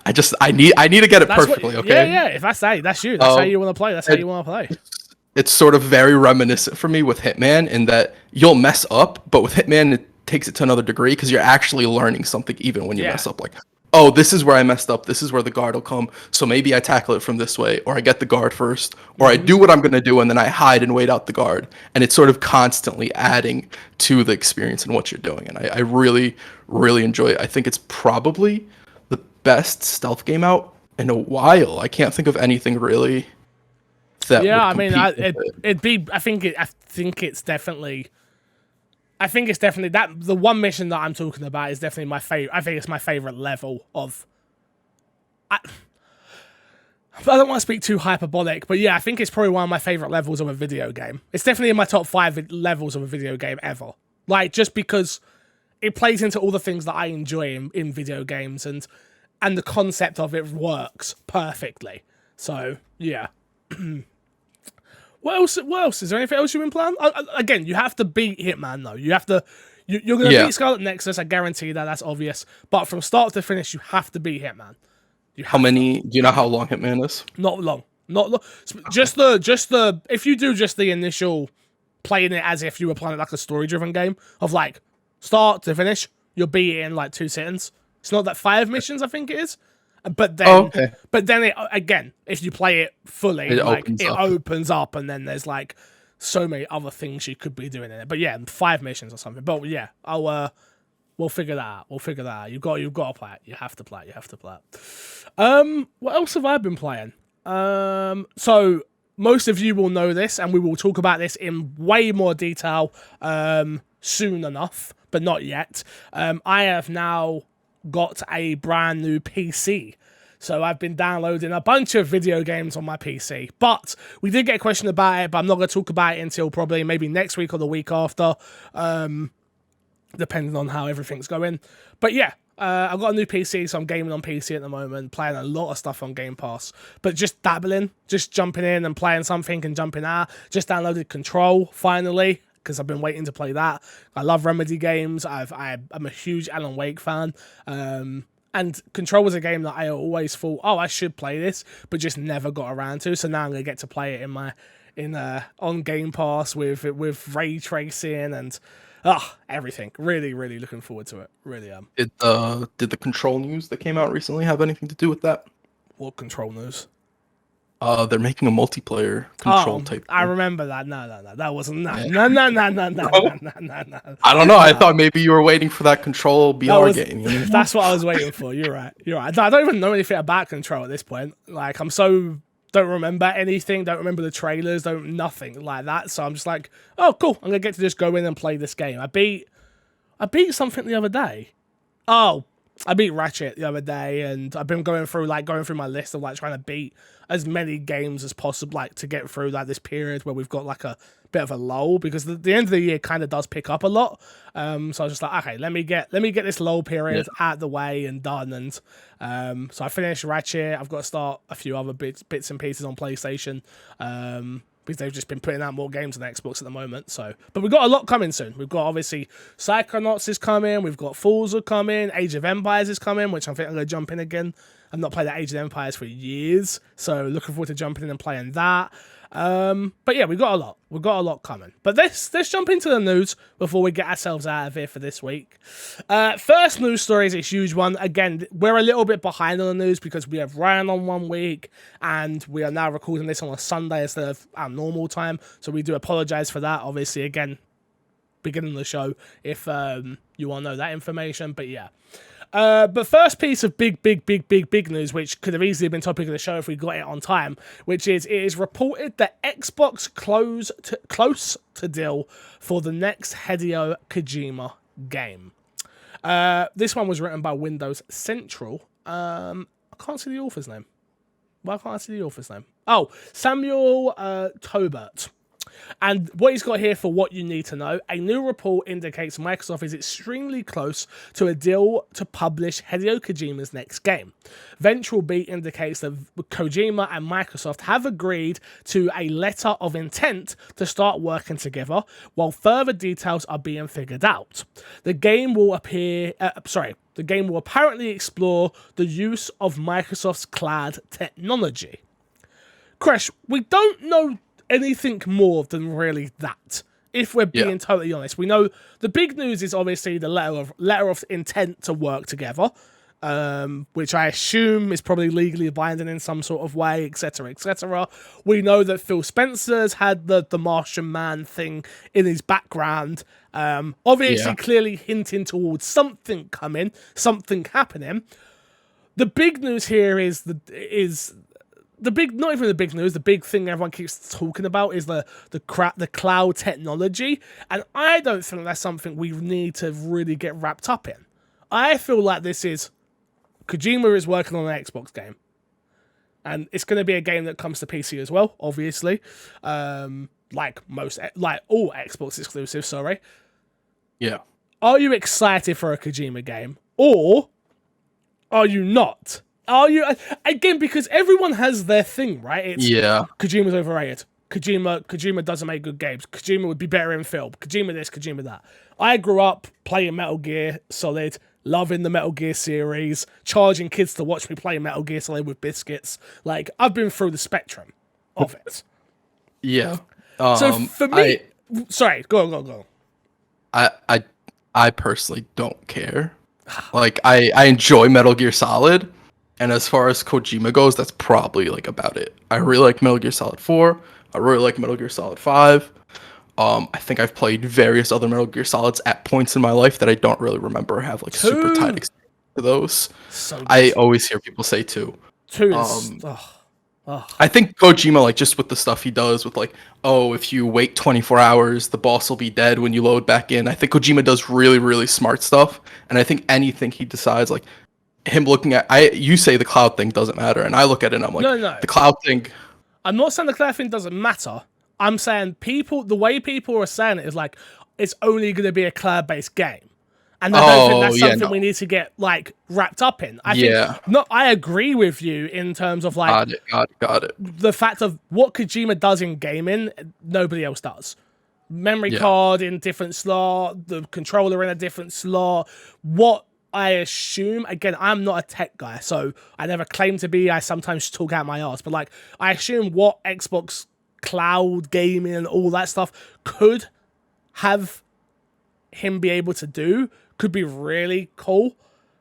I need to get it perfectly, okay? Yeah. If I say that's you, that's how you want to play. That's how you want to play. It's sort of very reminiscent for me with Hitman in that you'll mess up, but with Hitman it takes it to another degree because you're actually learning something even when you mess up. Like, oh, this is where I messed up. This is where the guard will come. So maybe I tackle it from this way, or I get the guard first, or I do what I'm going to do, and then I hide and wait out the guard. And it's sort of constantly adding to the experience and what you're doing. And I really, really enjoy it. I think it's probably the best stealth game out in a while. I can't think of anything really that would compete with it. I think it's definitely that the one mission that I'm talking about is definitely my favorite. I think it's my favorite level of. I don't want to speak too hyperbolic, but yeah, I think it's probably one of my favorite levels of a video game. It's definitely in my top 5 levels of a video game ever. Like, just because it plays into all the things that I enjoy in video games, and the concept of it works perfectly. So yeah. What else? Is there anything else you've been playing? Again, you have to beat Hitman, though. You have to. You're going to beat Scarlet Nexus. I guarantee that. That's obvious. But from start to finish, you have to beat Hitman. How many? Do you know how long Hitman is? Not long. Not long. Just the. If you do just the initial playing it as if you were playing it like a story-driven game of like start to finish, you'll beat it in like 2 seconds. It's not that 5 missions, I think it is. But then, it, again, if you play it fully, it opens up, and then there's like so many other things you could be doing in it. But yeah, 5 missions or something. But yeah, we'll figure that out. You've got to play it. You have to play it. What else have I been playing? So most of you will know this, and we will talk about this in way more detail soon enough, but not yet. I have now got a brand new PC. So I've been downloading a bunch of video games on my PC. But we did get a question about it, but I'm not going to talk about it until probably maybe next week or the week after, depending on how everything's going. But yeah, I've got a new PC, so I'm gaming on PC at the moment, playing a lot of stuff on Game Pass. But just dabbling, just jumping in and playing something and jumping out. Just downloaded Control, finally, because I've been waiting to play that. I love Remedy games. I'm a huge Alan Wake fan. And Control was a game that I always thought, oh, I should play this, but just never got around to. So now I'm gonna get to play it on Game Pass with ray tracing and everything. Really, really looking forward to it. Really am. Did the Control news that came out recently have anything to do with that? What Control news? They're making a multiplayer Control type. I remember that. No, that wasn't. No. I don't know. I thought maybe you were waiting for that Control BR game. You know? That's what I was waiting for. You're right. I don't even know anything about Control at this point. Like, I'm so don't remember anything, don't remember the trailers, don't nothing like that. So I'm just like, oh, cool. I'm gonna get to just go in and play this game. I beat something the other day. Oh, I beat Ratchet the other day, and I've been going through my list of like trying to beat as many games as possible, like to get through like this period where we've got like a bit of a lull, because the end of the year kind of does pick up a lot. So I was just like, okay, let me get this lull period out the way and done. And so I finished Ratchet. I've got to start a few other bits and pieces on PlayStation. Because they've just been putting out more games on Xbox at the moment. So, but we've got a lot coming soon. We've got obviously Psychonauts is coming. We've got Forza coming. Age of Empires is coming, which I think I'm going to jump in again. I've not played the Age of Empires for years, so looking forward to jumping in and playing that. But yeah, we've got a lot. We've got a lot coming. But let's jump into the news before we get ourselves out of here for this week. First news story is a huge one. Again, we're a little bit behind on the news because we have Ryan on 1 week, and we are now recording this on a Sunday instead of our normal time. So we do apologize for that. Obviously, again, beginning of the show, if you want to know that information. But yeah. But first piece of big news, which could have easily been topic of the show if we got it on time, which is it is reported that Xbox close to deal for the next Hideo Kojima game. This one was written by Windows Central. I can't see the author's name. Why can't I see the author's name? Oh, Samuel Tobert. And what he's got here for what you need to know, a new report indicates Microsoft is extremely close to a deal to publish Hideo Kojima's next game. Ventral Beat indicates that Kojima and Microsoft have agreed to a letter of intent to start working together, while further details are being figured out. The game will apparently explore the use of Microsoft's cloud technology. Crash, we don't know anything more than really that, if we're being totally honest. We know the big news is obviously the letter of intent to work together, which I assume is probably legally binding in some sort of way, etc., etc. We know that Phil Spencer's had the Martian Man thing in his background, obviously clearly hinting towards something coming, something happening. The big news here is not even the big news, the big thing everyone keeps talking about is the cloud technology, and I don't think that's something we need to really get wrapped up in. I feel like this is Kojima is working on an Xbox game, and it's going to be a game that comes to PC as well, obviously, like all Xbox exclusives. Sorry. Yeah. Are you excited for a Kojima game, or are you not? Are you, again, because everyone has their thing, right? It's Kojima's overrated. Kojima doesn't make good games. Kojima would be better in film. Kojima this, Kojima that. I grew up playing Metal Gear Solid, loving the Metal Gear series, charging kids to watch me play Metal Gear Solid with biscuits. Like, I've been through the spectrum of it. Yeah. So for me, sorry, go on. I personally don't care. Like, I enjoy Metal Gear Solid. And as far as Kojima goes, that's probably like about it. I really like Metal Gear Solid 4. I really like Metal Gear Solid 5. I think I've played various other Metal Gear Solids at points in my life that I don't really remember or have like super tight experience to those. So I always hear people say 2. 2 is... I think Kojima, like, just with the stuff he does with like, oh, if you wait 24 hours, the boss will be dead when you load back in. I think Kojima does really, really smart stuff. And I think anything he decides, like, him looking at you say the cloud thing doesn't matter, and I look at it and I'm like, no. The cloud thing. I'm not saying the cloud thing doesn't matter. I'm saying the way people are saying it is like it's only going to be a cloud-based game, and I don't think that's something we need to get like wrapped up in. I agree with you in terms of like got it. The fact of what Kojima does in gaming, nobody else does. Memory card in different slot, the controller in a different slot. What I assume, again, I'm not a tech guy, so I never claim to be. I sometimes talk out my ass, but like, I assume what Xbox cloud gaming and all that stuff could have him be able to do could be really cool.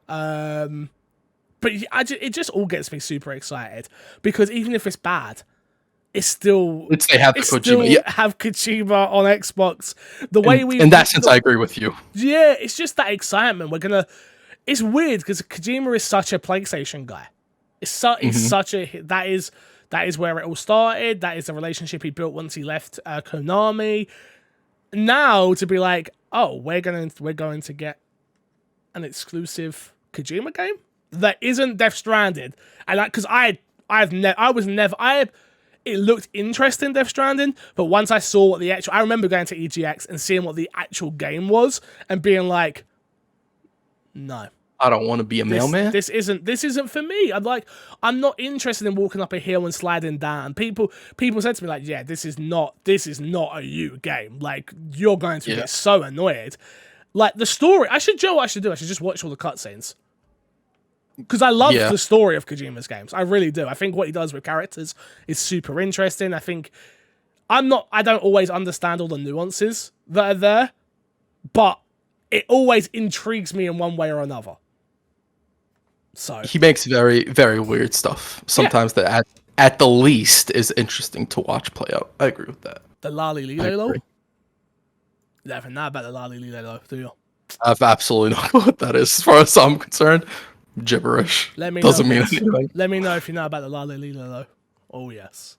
But it just all gets me super excited because even if it's bad, it's still have Kojima on Xbox. In that sense, I agree with you. Yeah, it's just that excitement. It's weird because Kojima is such a PlayStation guy. That That is where it all started. That is the relationship he built once he left Konami. Now to be like, oh, we're going to get an exclusive Kojima game that isn't Death Stranded, and because it looked interesting, Death Stranding, but once I saw what the actual, I remember going to EGX and seeing what the actual game was and being like, no. I don't want to be a mailman. This isn't for me. I'm not interested in walking up a hill and sliding down. People said to me like, yeah, this is not a you game. Like, you're going to get so annoyed. Like, the story, I should do. I should just watch all the cutscenes. Because I love the story of Kojima's games. I really do. I think what he does with characters is super interesting. I think I don't always understand all the nuances that are there, but it always intrigues me in one way or another. So he makes very, very weird stuff. Sometimes that at the least is interesting to watch play out. I agree with that. The Lali Lilo? You don't know about the Lali Lilo, do you? I've absolutely no clue what that is as far as I'm concerned. Gibberish. Doesn't mean anything. Let me know if you know about the Lali Lilo. Oh yes.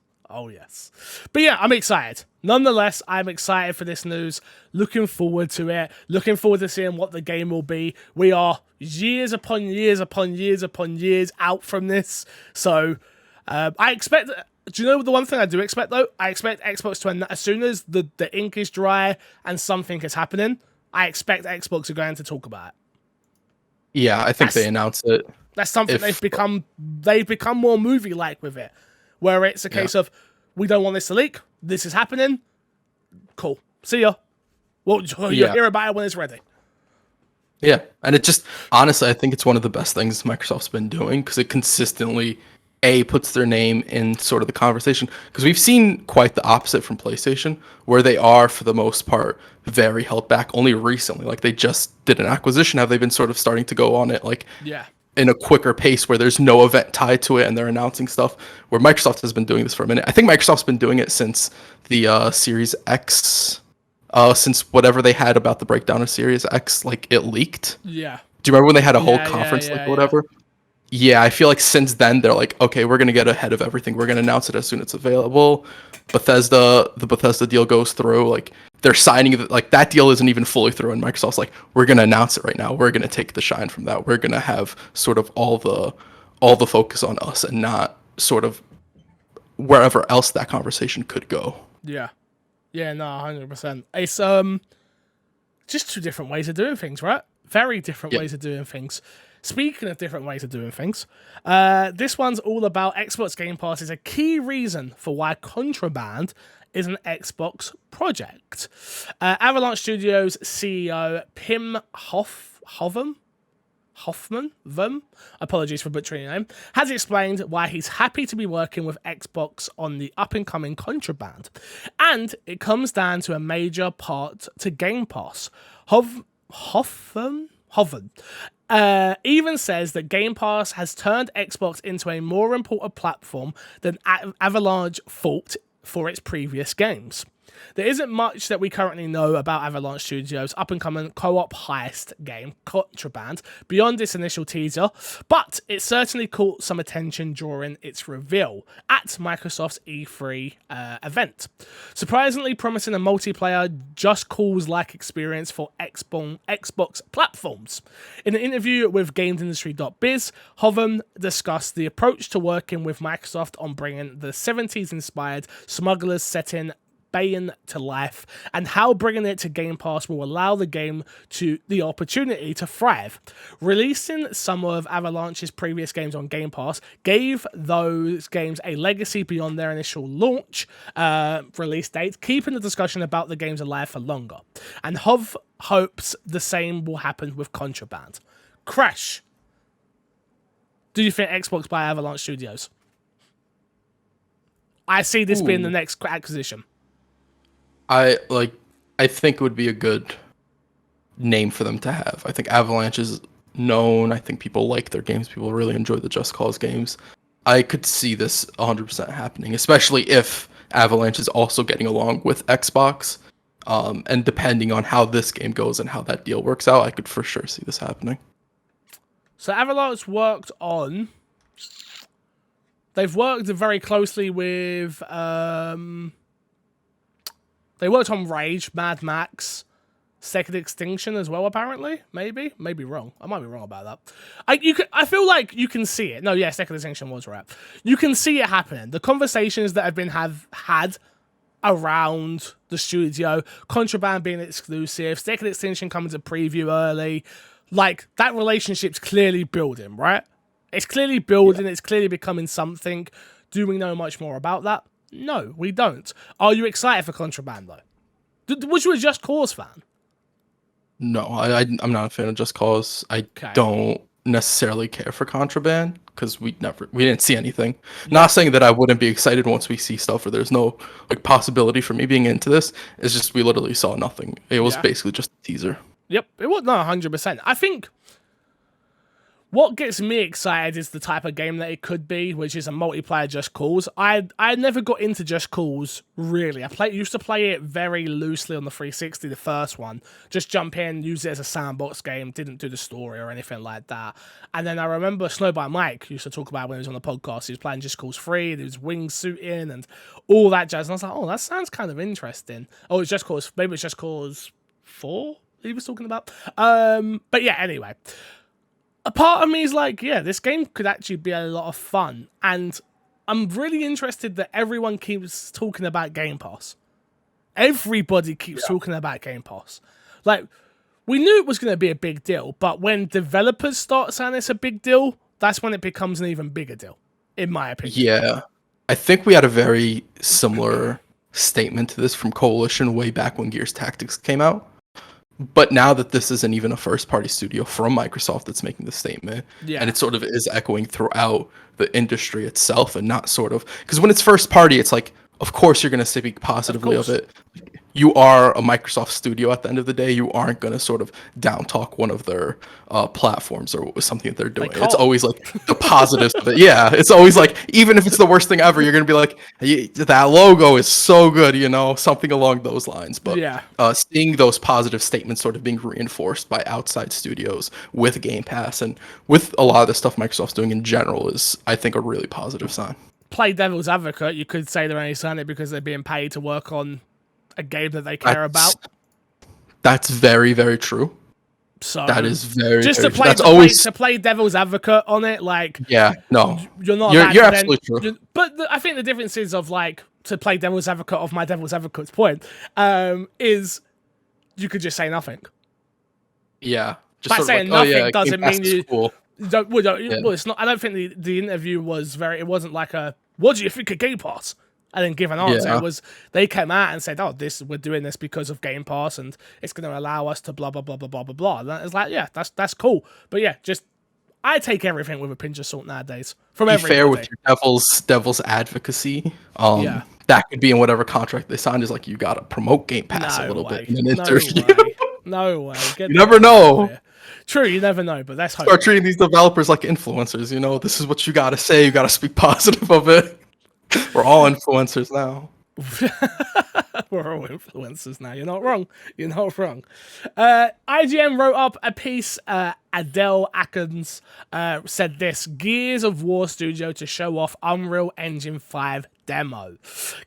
But yeah, I'm excited. Nonetheless, I'm excited for this news. Looking forward to it. Looking forward to seeing what the game will be. We are years upon years upon years upon years out from this. So I expect... Do you know the one thing I do expect, though? I expect Xbox to... As soon as the ink is dry and something is happening, I expect Xbox are going to talk about it. Yeah, I think they announced it. That's something they've become more movie-like with it. Where it's a case of, we don't want this to leak. This is happening. Cool. See ya. Well, you'll hear about it when it's ready. Yeah, and it just, honestly, I think it's one of the best things Microsoft's been doing, because it consistently, puts their name in sort of the conversation. Because we've seen quite the opposite from PlayStation, where they are, for the most part, very held back. Only recently, like, they just did an acquisition. Have they been sort of starting to go on it, like, in a quicker pace where there's no event tied to it and they're announcing stuff, where Microsoft has been doing this for a minute. I think Microsoft's been doing it since the Series X, since whatever they had about the breakdown of Series X, like, it leaked. Yeah. Do you remember when they had a whole conference, whatever? Yeah, I feel like since then they're like, okay, we're going to get ahead of everything. We're going to announce it as soon as it's available. The Bethesda deal goes through, like, they're signing it, like, that deal isn't even fully through, and Microsoft's like, we're going to announce it right now. We're going to take the shine from that. We're going to have sort of all the focus on us and not sort of wherever else that conversation could go. Yeah. Yeah, no, 100%. It's just two different ways of doing things, right? Very different ways of doing things. Speaking of different ways of doing things, this one's all about Xbox Game Pass is a key reason for why Contraband is an Xbox project. Avalanche Studios CEO Pim Hoffman, apologies for butchering your name, has explained why he's happy to be working with Xbox on the up-and-coming Contraband. And it comes down to a major part to Game Pass. Hoffman even says that Game Pass has turned Xbox into a more important platform than Avalanche thought for its previous games. There isn't much that we currently know about Avalanche Studios' up-and-coming co-op heist game, Contraband, beyond its initial teaser, but it certainly caught some attention during its reveal at Microsoft's E3 event. Surprisingly promising a multiplayer Just Cause-like experience for Xbox platforms. In an interview with GamesIndustry.biz, Hoven discussed the approach to working with Microsoft on bringing the 70s-inspired Smuggler's setting Bayon to life, and how bringing it to Game Pass will allow the game to the opportunity to thrive. Releasing some of Avalanche's previous games on Game Pass gave those games a legacy beyond their initial launch release date, keeping the discussion about the games alive for longer. And Hov hopes the same will happen with Contraband. Crash, do you think Xbox buy Avalanche Studios? I see this being the next acquisition. I think it would be a good name for them to have. I think Avalanche is known. I think people like their games. People really enjoy the Just Cause games. I could see this 100% happening, especially if Avalanche is also getting along with Xbox. And depending on how this game goes and how that deal works out, I could for sure see this happening. So Avalanche worked on They've worked very closely with. They worked on Rage, Mad Max, Second Extinction as well. Apparently, maybe wrong. I might be wrong about that. I feel like you can see it. No, yeah, Second Extinction was right. You can see it happening. The conversations that have been had around the studio, Contraband being exclusive, Second Extinction coming to preview early, like that relationship's clearly building, right? It's clearly building. It's clearly becoming something. Do we know much more about that? No, we don't. Are you excited for Contraband though? Was you a Just Cause fan? No, I'm not a fan of Just Cause. I don't necessarily care for Contraband because we didn't see anything. Yeah. Not saying that I wouldn't be excited once we see stuff, or there's no like possibility for me being into this. It's just we literally saw nothing. It was basically just a teaser. Yep, it was not 100%. I think what gets me excited is the type of game that it could be, which is a multiplayer Just Cause. I never got into Just Cause, really. Used to play it very loosely on the 360, the first one. Just jump in, use it as a sandbox game, didn't do the story or anything like that. And then I remember Snowbite Mike used to talk about when he was on the podcast, he was playing Just Cause 3, there was wingsuiting and all that jazz. And I was like, oh, that sounds kind of interesting. Oh, it's Just Cause, maybe it's Just Cause 4 he was talking about. But yeah, anyway. A part of me is like, yeah, this game could actually be a lot of fun. And I'm really interested that everyone keeps talking about Game Pass. Everybody keeps talking about Game Pass. Like, we knew it was going to be a big deal, but when developers start saying it's a big deal, that's when it becomes an even bigger deal, in my opinion. Yeah. I think we had a very similar statement to this from Coalition way back when Gears Tactics came out. But now that this isn't even a first-party studio from Microsoft that's making the statement, and it sort of is echoing throughout the industry itself, and not sort of... Because when it's first-party, it's like, of course you're going to speak positively of it. You are a Microsoft studio at the end of the day. You aren't going to sort of down-talk one of their platforms or something that they're doing. Like, it's always like the positives of it. Yeah, it's always like, even if it's the worst thing ever, you're going to be like, hey, that logo is so good, you know, something along those lines. But seeing those positive statements sort of being reinforced by outside studios with Game Pass and with a lot of the stuff Microsoft's doing in general is, I think, a really positive sign. Play devil's advocate, you could say they're only saying it because they're being paid to work on a game that they care about. That's very, very true. So that is very just very to play, to play devil's advocate on it, like you're not. You're absolutely true. But I think the difference is of like to play devil's advocate of my devil's advocate's point is you could just say nothing. Yeah, just by saying nothing doesn't mean you. Cool. Well, it's not. I don't think the interview was very. It wasn't like a what do you think of Game Pass? And then give an answer. It was they came out and said, "Oh, we're doing this because of Game Pass, and it's going to allow us to blah blah blah blah blah blah blah." And it's like, yeah, that's cool. But yeah, just I take everything with a pinch of salt nowadays. From everybody. Be fair with your devil's advocacy. That could be in whatever contract they signed. Is like you got to promote Game Pass a little bit in an interview. No way. You never know. True, you never know, but that's start treating these developers like influencers. You know, this is what you got to say. You got to speak positive of it. We're all influencers now. We're all influencers now. You're not wrong. You're not wrong. IGN wrote up a piece. Adele Atkins said this: Gears of War Studio to show off Unreal Engine 5 demo.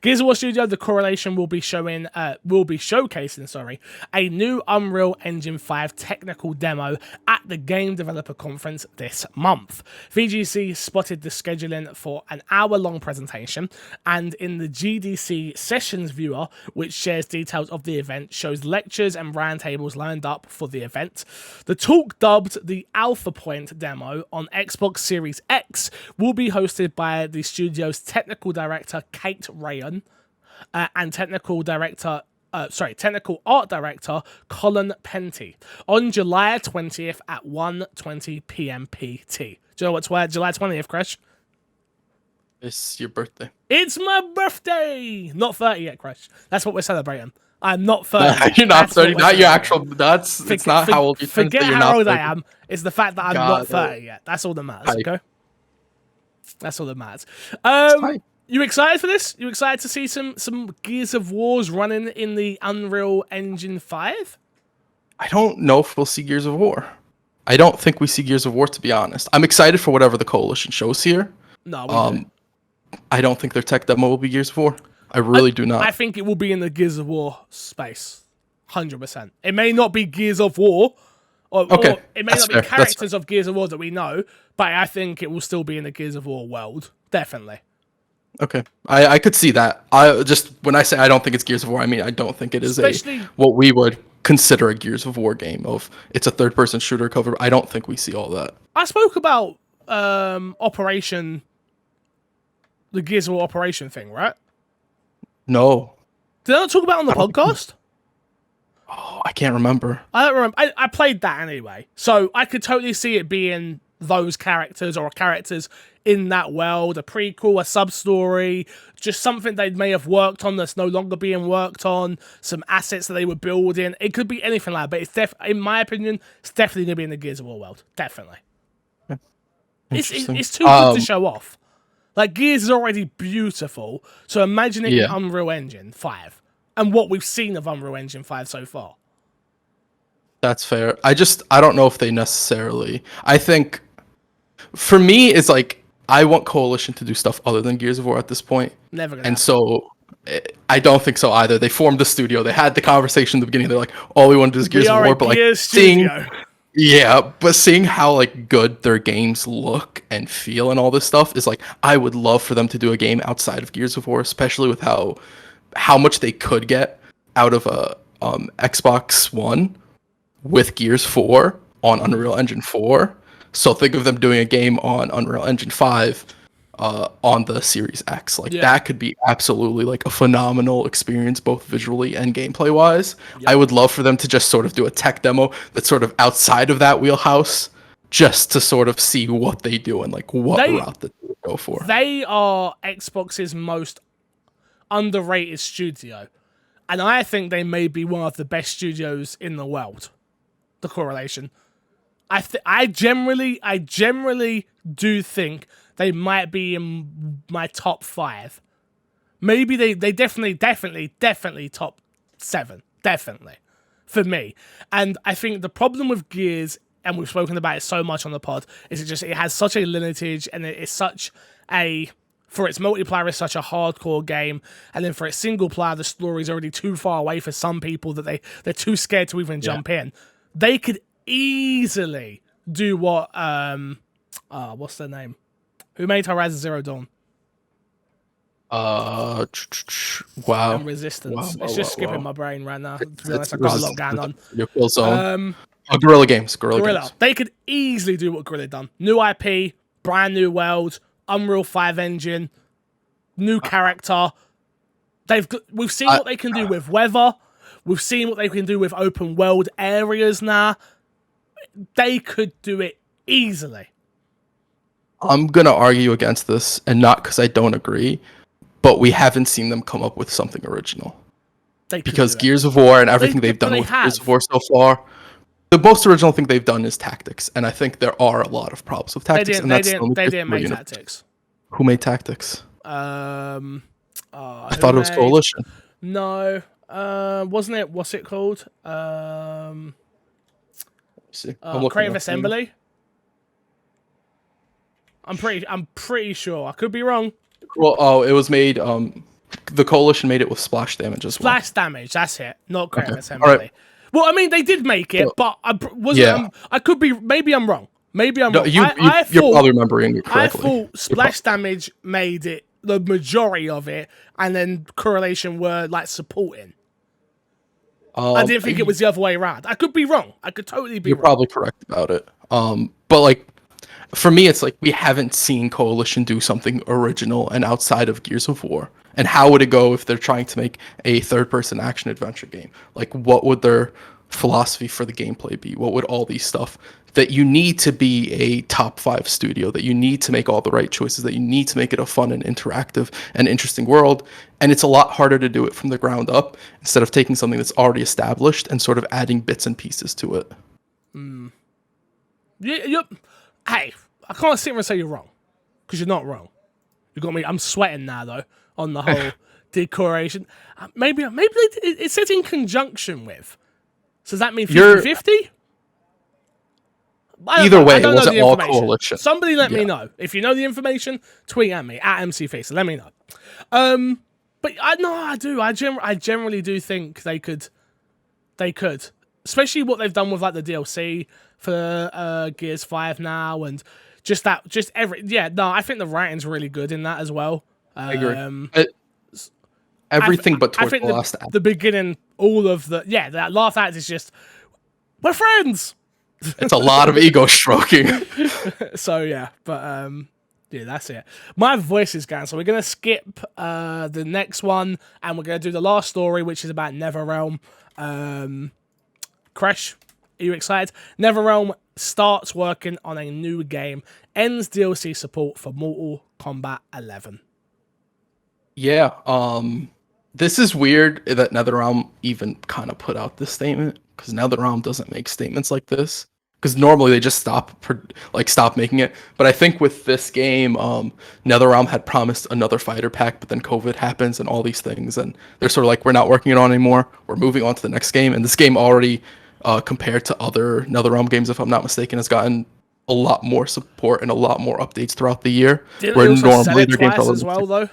Gears of War Studio, the correlation will be showcasing, a new Unreal Engine 5 technical demo at the Game Developer Conference this month. VGC spotted the scheduling for an hour-long presentation, and in the GDC Sessions Viewer, which shares details of the event, shows lectures and roundtables lined up for the event. The talk, dubbed the Alpha Point demo on Xbox Series X, will be hosted by the studio's technical director Kate Rayan and technical art director Colin Penty on July 20th at 1:20 p.m. PT. Do you know what's where July 20th, Crash? It's your birthday. It's my birthday! Not 30 yet, Crash. That's what we're celebrating. I'm not 30. You're not 30. Not your actual. It's not how old you turn. Forget how old I am. It's the fact that I'm not 30 yet. That's all that matters. Okay. That's all that matters. You excited for this? You excited to see some Gears of Wars running in the Unreal Engine 5? I don't know if we'll see Gears of War. I don't think we see Gears of War, to be honest. I'm excited for whatever the Coalition shows here. No, I don't think their tech demo will be Gears of War. I really do not. I think it will be in the Gears of War space. 100%. It may not be Gears of War, or it may not be characters of Gears of War that we know, but I think it will still be in the Gears of War world. Definitely. Okay, I could see that. When I say I don't think it's Gears of War, I mean I don't think it is what we would consider a Gears of War game. It's a third-person shooter cover. I don't think we see all that. I spoke about the Gears of War Operation thing, right? No. Did I not talk about it on the podcast? Oh, I can't remember. I don't remember. I played that anyway, so I could totally see it being those characters or characters in that world, a prequel, a sub-story, just something they may have worked on that's no longer being worked on, some assets that they were building. It could be anything like that, but in my opinion, it's definitely going to be in the Gears of War world. Definitely. Yeah. It's too good to show off. Like, Gears is already beautiful, so imagine it in Unreal Engine 5. And what we've seen of Unreal Engine 5 so far. That's fair. I don't know if they necessarily... I think, for me, it's like, I want Coalition to do stuff other than Gears of War at this point. Never gonna happen. So, I don't think so either. They formed the studio. They had the conversation in the beginning. They're like, all we want to do is Gears of War. But like, seeing how like good their games look and feel and all this stuff is like, I would love for them to do a game outside of Gears of War, especially with how much they could get out of a Xbox One with Gears 4 on Unreal Engine 4. So think of them doing a game on Unreal Engine 5 on the Series X. Like that could be absolutely like a phenomenal experience, both visually and gameplay wise. I would love for them to just sort of do a tech demo that's sort of outside of that wheelhouse, just to sort of see what they do and like what route that they would go for. They are Xbox's most underrated studio, and I think they may be one of the best studios in the world. The Correlation, I generally do think they might be in my top 5. Maybe they definitely top 7, definitely for me. And I think the problem with Gears, and we've spoken about it so much on the pod, is it has such a lineage, and it is such a... For its multiplayer, it's such a hardcore game, and then for its single player, the story is already too far away for some people that they're too scared to even jump in. They could easily do what what's their name? Who made Horizon Zero Dawn? Wow. And Resistance. It's just skipping my brain right now. To be honest, I've got a lot going on. Your full zone. Guerrilla Games. Guerrilla. They could easily do what Guerrilla done. New IP, brand new world, Unreal 5 engine, new character. We've seen what they can do with weather. We've seen what they can do with open world areas now. They could do it easily. I'm going to argue against this, and not because I don't agree, but we haven't seen them come up with something original. Because Gears of War and everything they've done with Gears of War so far, the most original thing they've done is tactics, and I think there are a lot of problems with tactics. They didn't make tactics. Who made tactics? I thought it was Coalition. No, wasn't it? What's it called? Creative Assembly. I'm pretty sure. I could be wrong. Well, it was made. The Coalition made it with splash damage as well. Splash damage. That's it. Not Creative Assembly. Right. Well, I mean, they did make it, but I could be. Maybe I'm wrong. Maybe I'm wrong. You're probably remembering it correctly. I thought splash damage made it the majority of it, and then Correlation were like supporting. I didn't think it was the other way around. I could be wrong. I could totally be wrong. You're probably correct about it. But like, for me, it's like we haven't seen Coalition do something original and outside of Gears of War. And how would it go if they're trying to make a third-person action-adventure game? Like, what would their philosophy for the gameplay be? What would all these stuff that you need to be a top 5 studio, that you need to make all the right choices, that you need to make it a fun and interactive and interesting world? And it's a lot harder to do it from the ground up instead of taking something that's already established and sort of adding bits and pieces to it. Hey, I can't sit here and say you're wrong, because you're not wrong. You got me. I'm sweating now, though, on the whole decoration. Maybe it says in conjunction with. So does that mean 50-50? Either way, I it don't know wasn't the all information. coalition. Somebody let me Yeah. know. If you know the information, tweet at me at MCFace. Let me know. But I do. I generally do think they could, especially what they've done with like the DLC for Gears 5 now, and I think the writing's really good in that as well. I agree. Everything but I towards think the last act. the beginning, all of that last act is just we're friends. It's a lot of ego stroking. So yeah, but yeah, that's it. My voice is gone, so we're gonna skip the next one, and we're gonna do the last story, which is about NetherRealm. Crash, are you excited? NetherRealm starts working on a new game, ends DLC support for Mortal Kombat 11. Yeah, this is weird that NetherRealm even kind of put out this statement, because NetherRealm doesn't make statements like this. Because normally they just stop making it. But I think with this game, NetherRealm had promised another fighter pack, but then COVID happens and all these things, and they're sort of like, we're not working it on anymore. We're moving on to the next game. And this game already, compared to other NetherRealm games, if I'm not mistaken, has gotten a lot more support and a lot more updates throughout the year. Didn't they also sell it twice as well, though?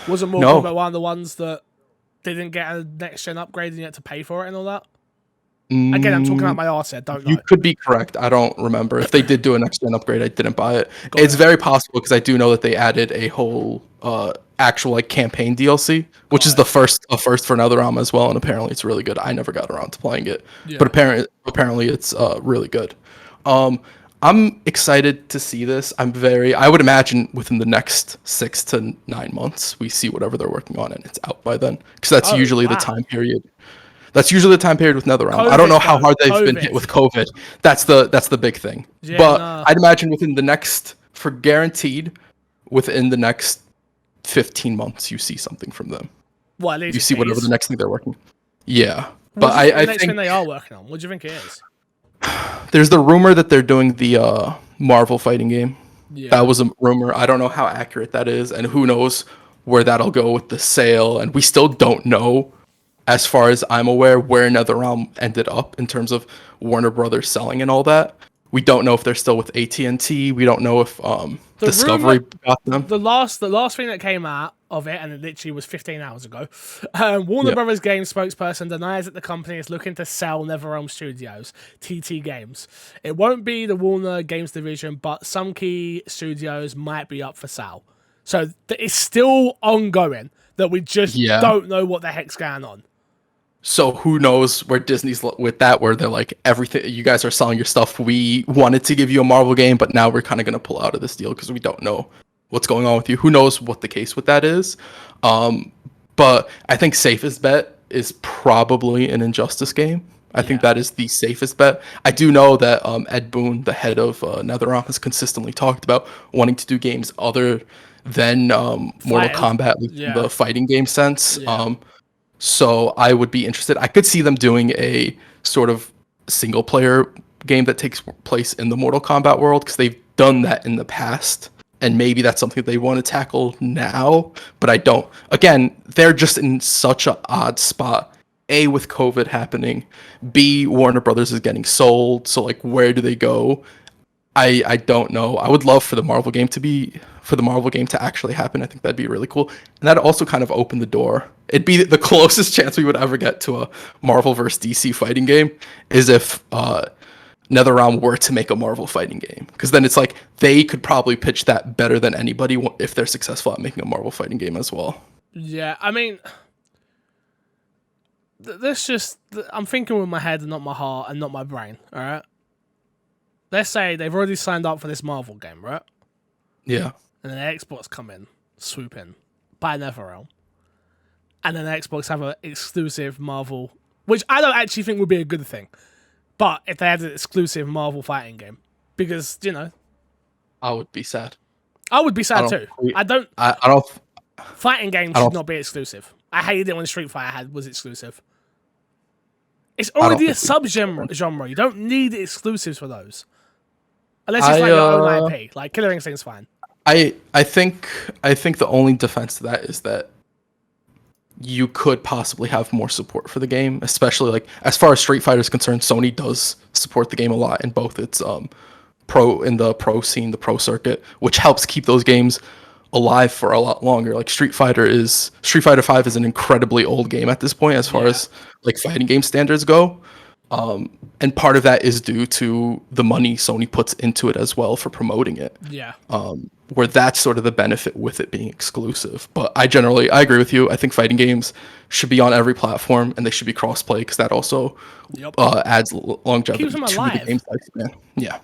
Wasn't Mortal Kombat one of the ones that didn't get a next gen upgrade and you had to pay for it and all that? Again, I'm talking about my arse here, don't know. You could be correct. I don't remember. If they did do a next gen upgrade, I didn't buy it. It's very possible, because I do know that they added a whole actual like campaign DLC, which is a first for NetherRealm as well, and apparently it's really good. I never got around to playing it, but apparently it's really good. I'm excited to see this. I would imagine within the next 6 to 9 months, we see whatever they're working on and it's out by then, because that's usually the time period. That's usually the time period with NetherRealm. I don't know how hard they've been hit with COVID. That's the big thing. Yeah, but I'd imagine within the next 15 months, you see something from them. Well, at least you see whatever the next thing they're working. Yeah, but I think the next thing they are working on. What do you think it is? There's the rumor that they're doing the Marvel fighting game. Yeah. That was a rumor. I don't know how accurate that is, and who knows where that'll go with the sale. And we still don't know, as far as I'm aware, where NetherRealm ended up in terms of Warner Brothers selling and all that. We don't know if they're still with AT&T. We don't know if Discovery got them. The last thing that came out of it, and it literally was 15 hours ago, Warner Brothers Games spokesperson denies that the company is looking to sell NetherRealm Studios, TT Games. It won't be the Warner Games division, but some key studios might be up for sale. So it's still ongoing, that we just don't know what the heck's going on. So who knows where Disney's with that, where they're like, everything, you guys are selling your stuff. We wanted to give you a Marvel game, but now we're kind of going to pull out of this deal because we don't know what's going on with you. Who knows what the case with that is? But I think safest bet is probably an Injustice game. I think that is the safest bet. I do know that Ed Boon, the head of NetherRealm, has consistently talked about wanting to do games other than Mortal Kombat, the fighting game sense. Yeah. So I would be interested. I could see them doing a sort of single player game that takes place in the Mortal Kombat world, because they've done that in the past. And maybe that's something they want to tackle now, but I don't. Again, they're just in such an odd spot. A, with COVID happening. B, Warner Brothers is getting sold. So like, where do they go? I don't know. I would love for the Marvel game to actually happen. I think that'd be really cool. And that'd also kind of open the door. It'd be the closest chance we would ever get to a Marvel vs. DC fighting game is if NetherRealm were to make a Marvel fighting game. Because then it's like, they could probably pitch that better than anybody if they're successful at making a Marvel fighting game as well. Yeah, I mean, I'm thinking with my head and not my heart and not my brain, all right? Let's say they've already signed up for this Marvel game, right? Yeah. And then Xbox come in, swoop in, buy NetherRealm. And then Xbox have an exclusive Marvel, which I don't actually think would be a good thing. But if they had an exclusive Marvel fighting game, because, I would be sad. I would be sad too. I don't. Fighting games should not be exclusive. I hated it when Street Fighter was exclusive. It's already a sub-genre. You don't need exclusives for those. Unless it's like your own IP. Like, Killer Instinct's fine. I think the only defense to that is that you could possibly have more support for the game, especially like as far as Street Fighter is concerned. Sony does support the game a lot in both its pro scene, the pro circuit, which helps keep those games alive for a lot longer. Like Street Fighter 5 is an incredibly old game at this point as far as like fighting game standards go. And part of that is due to the money Sony puts into it as well for promoting it. Yeah. Where that's sort of the benefit with it being exclusive. But I agree with you. I think fighting games should be on every platform and they should be cross-play because that also adds longevity to the game's lifespan. Yeah.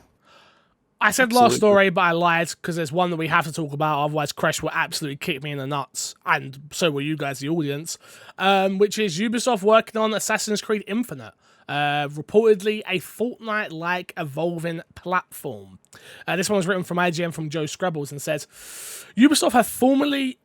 I said last story, but I lied because there's one that we have to talk about. Otherwise, Crash will absolutely kick me in the nuts, and so will you guys, the audience. Which is Ubisoft working on Assassin's Creed Infinite. Reportedly a Fortnite-like evolving platform. This one was written from IGN from Joe Scrabbles and says, Ubisoft have formally...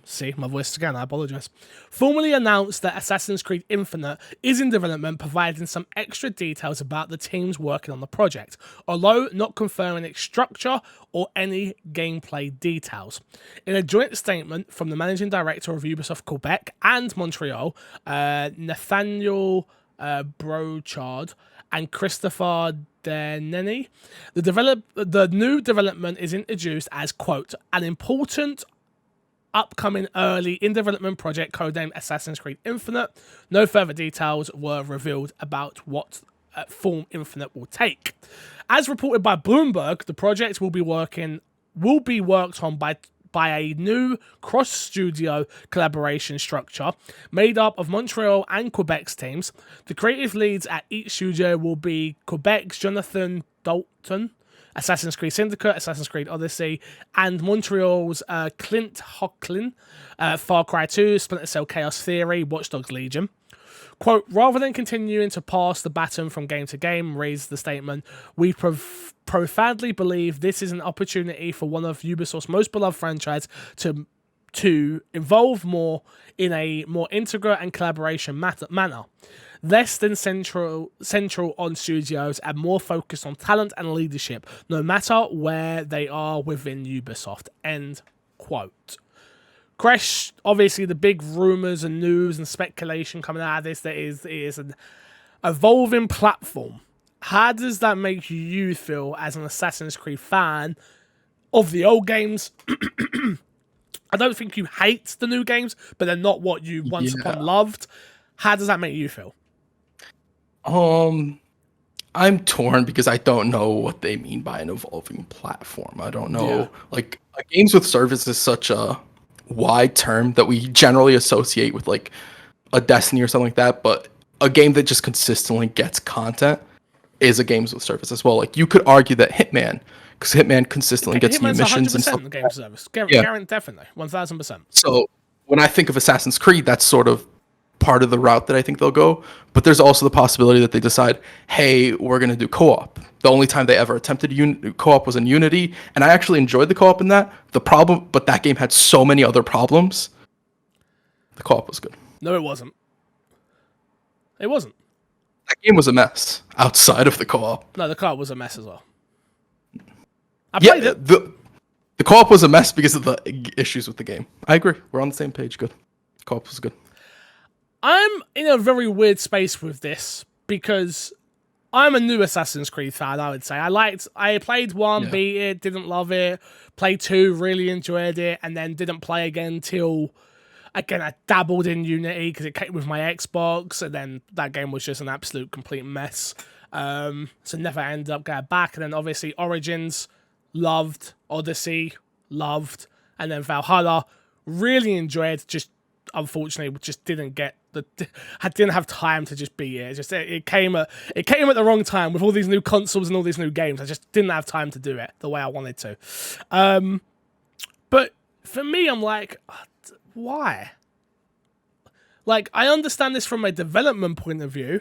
See, my voice again, I apologise. Formally announced that Assassin's Creed Infinite is in development, providing some extra details about the teams working on the project, although not confirming its structure or any gameplay details. In a joint statement from the managing director of Ubisoft Quebec and Montreal, Nathaniel Brochard and Christopher Deneny, the new development is introduced as, quote, an important upcoming early in development project codenamed Assassin's Creed Infinite. No further details were revealed about what form Infinite will take. As reported by Bloomberg, the project will be worked on by a new cross-studio collaboration structure made up of Montreal and Quebec's teams. The creative leads at each studio will be Quebec's Jonathan Dalton, Assassin's Creed Syndicate, Assassin's Creed Odyssey, and Montreal's Clint Hocklin, Far Cry 2, Splinter Cell Chaos Theory, Watch Dogs Legion. Quote, rather than continuing to pass the baton from game to game, raised the statement, we profoundly believe this is an opportunity for one of Ubisoft's most beloved franchises to evolve more in a more integral and collaboration manner. Less than central on studios and more focused on talent and leadership, no matter where they are within Ubisoft. End quote. Crash, obviously the big rumours and news and speculation coming out of this that it is an evolving platform. How does that make you feel as an Assassin's Creed fan of the old games? I don't think you hate the new games, but they're not what you once upon loved. How does that make you feel? I'm torn because I don't know what they mean by an evolving platform. I don't know. Yeah. Like, games with service is such a wide term that we generally associate with like a Destiny or something like that, but a game that just consistently gets content is a games with service as well. Like, you could argue that Hitman, because Hitman consistently gets new missions and stuff. Game service. Definitely, 1000%. So when I think of Assassin's Creed, that's sort of part of the route that I think they'll go. But there's also the possibility that they decide, hey, we're going to do co-op. The only time they ever attempted co-op was in Unity, and I actually enjoyed the co-op in that. But that game had so many other problems. The co-op was good. No, it wasn't. It wasn't. That game was a mess outside of the co-op. No, the co-op was a mess as well. I played it. The co-op was a mess because of the issues with the game. I agree. We're on the same page. Good. Co-op was good. I'm in a very weird space with this because I'm a new Assassin's Creed fan, I would say. I played 1, beat it, didn't love it. Played 2, really enjoyed it, and then didn't play again till, again, I dabbled in Unity because it came with my Xbox, and then that game was just an absolute complete mess. So never ended up going back. And then obviously Origins, loved. Odyssey, loved. And then Valhalla, really enjoyed, just unfortunately just didn't get I didn't have time to just beat it. It came at the wrong time with all these new consoles and all these new games. I just didn't have time to do it the way I wanted to. But for me, I'm like, why? Like, I understand this from a development point of view.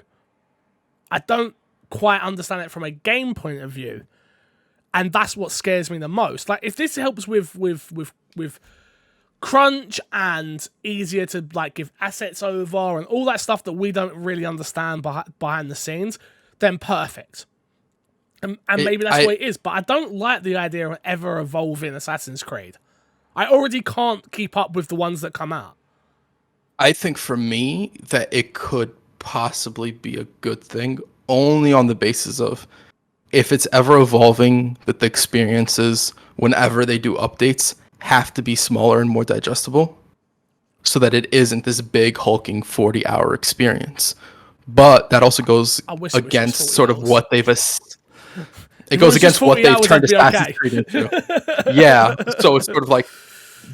I don't quite understand it from a game point of view, and that's what scares me the most. Like, if this helps with crunch and easier to like give assets over and all that stuff that we don't really understand behind the scenes, then perfect. And maybe that's the way it is. But I don't like the idea of ever evolving Assassin's Creed. I already can't keep up with the ones that come out. I think for me that it could possibly be a good thing only on the basis of if it's ever evolving that the experiences whenever they do updates have to be smaller and more digestible so that it isn't this big hulking 40-hour experience. But that also goes I wish it was just against 40 sort of hours. what they've it If it goes was just against what 40 they've hours, turned I'd be Assassin's okay. Creed into. Yeah, so it's sort of like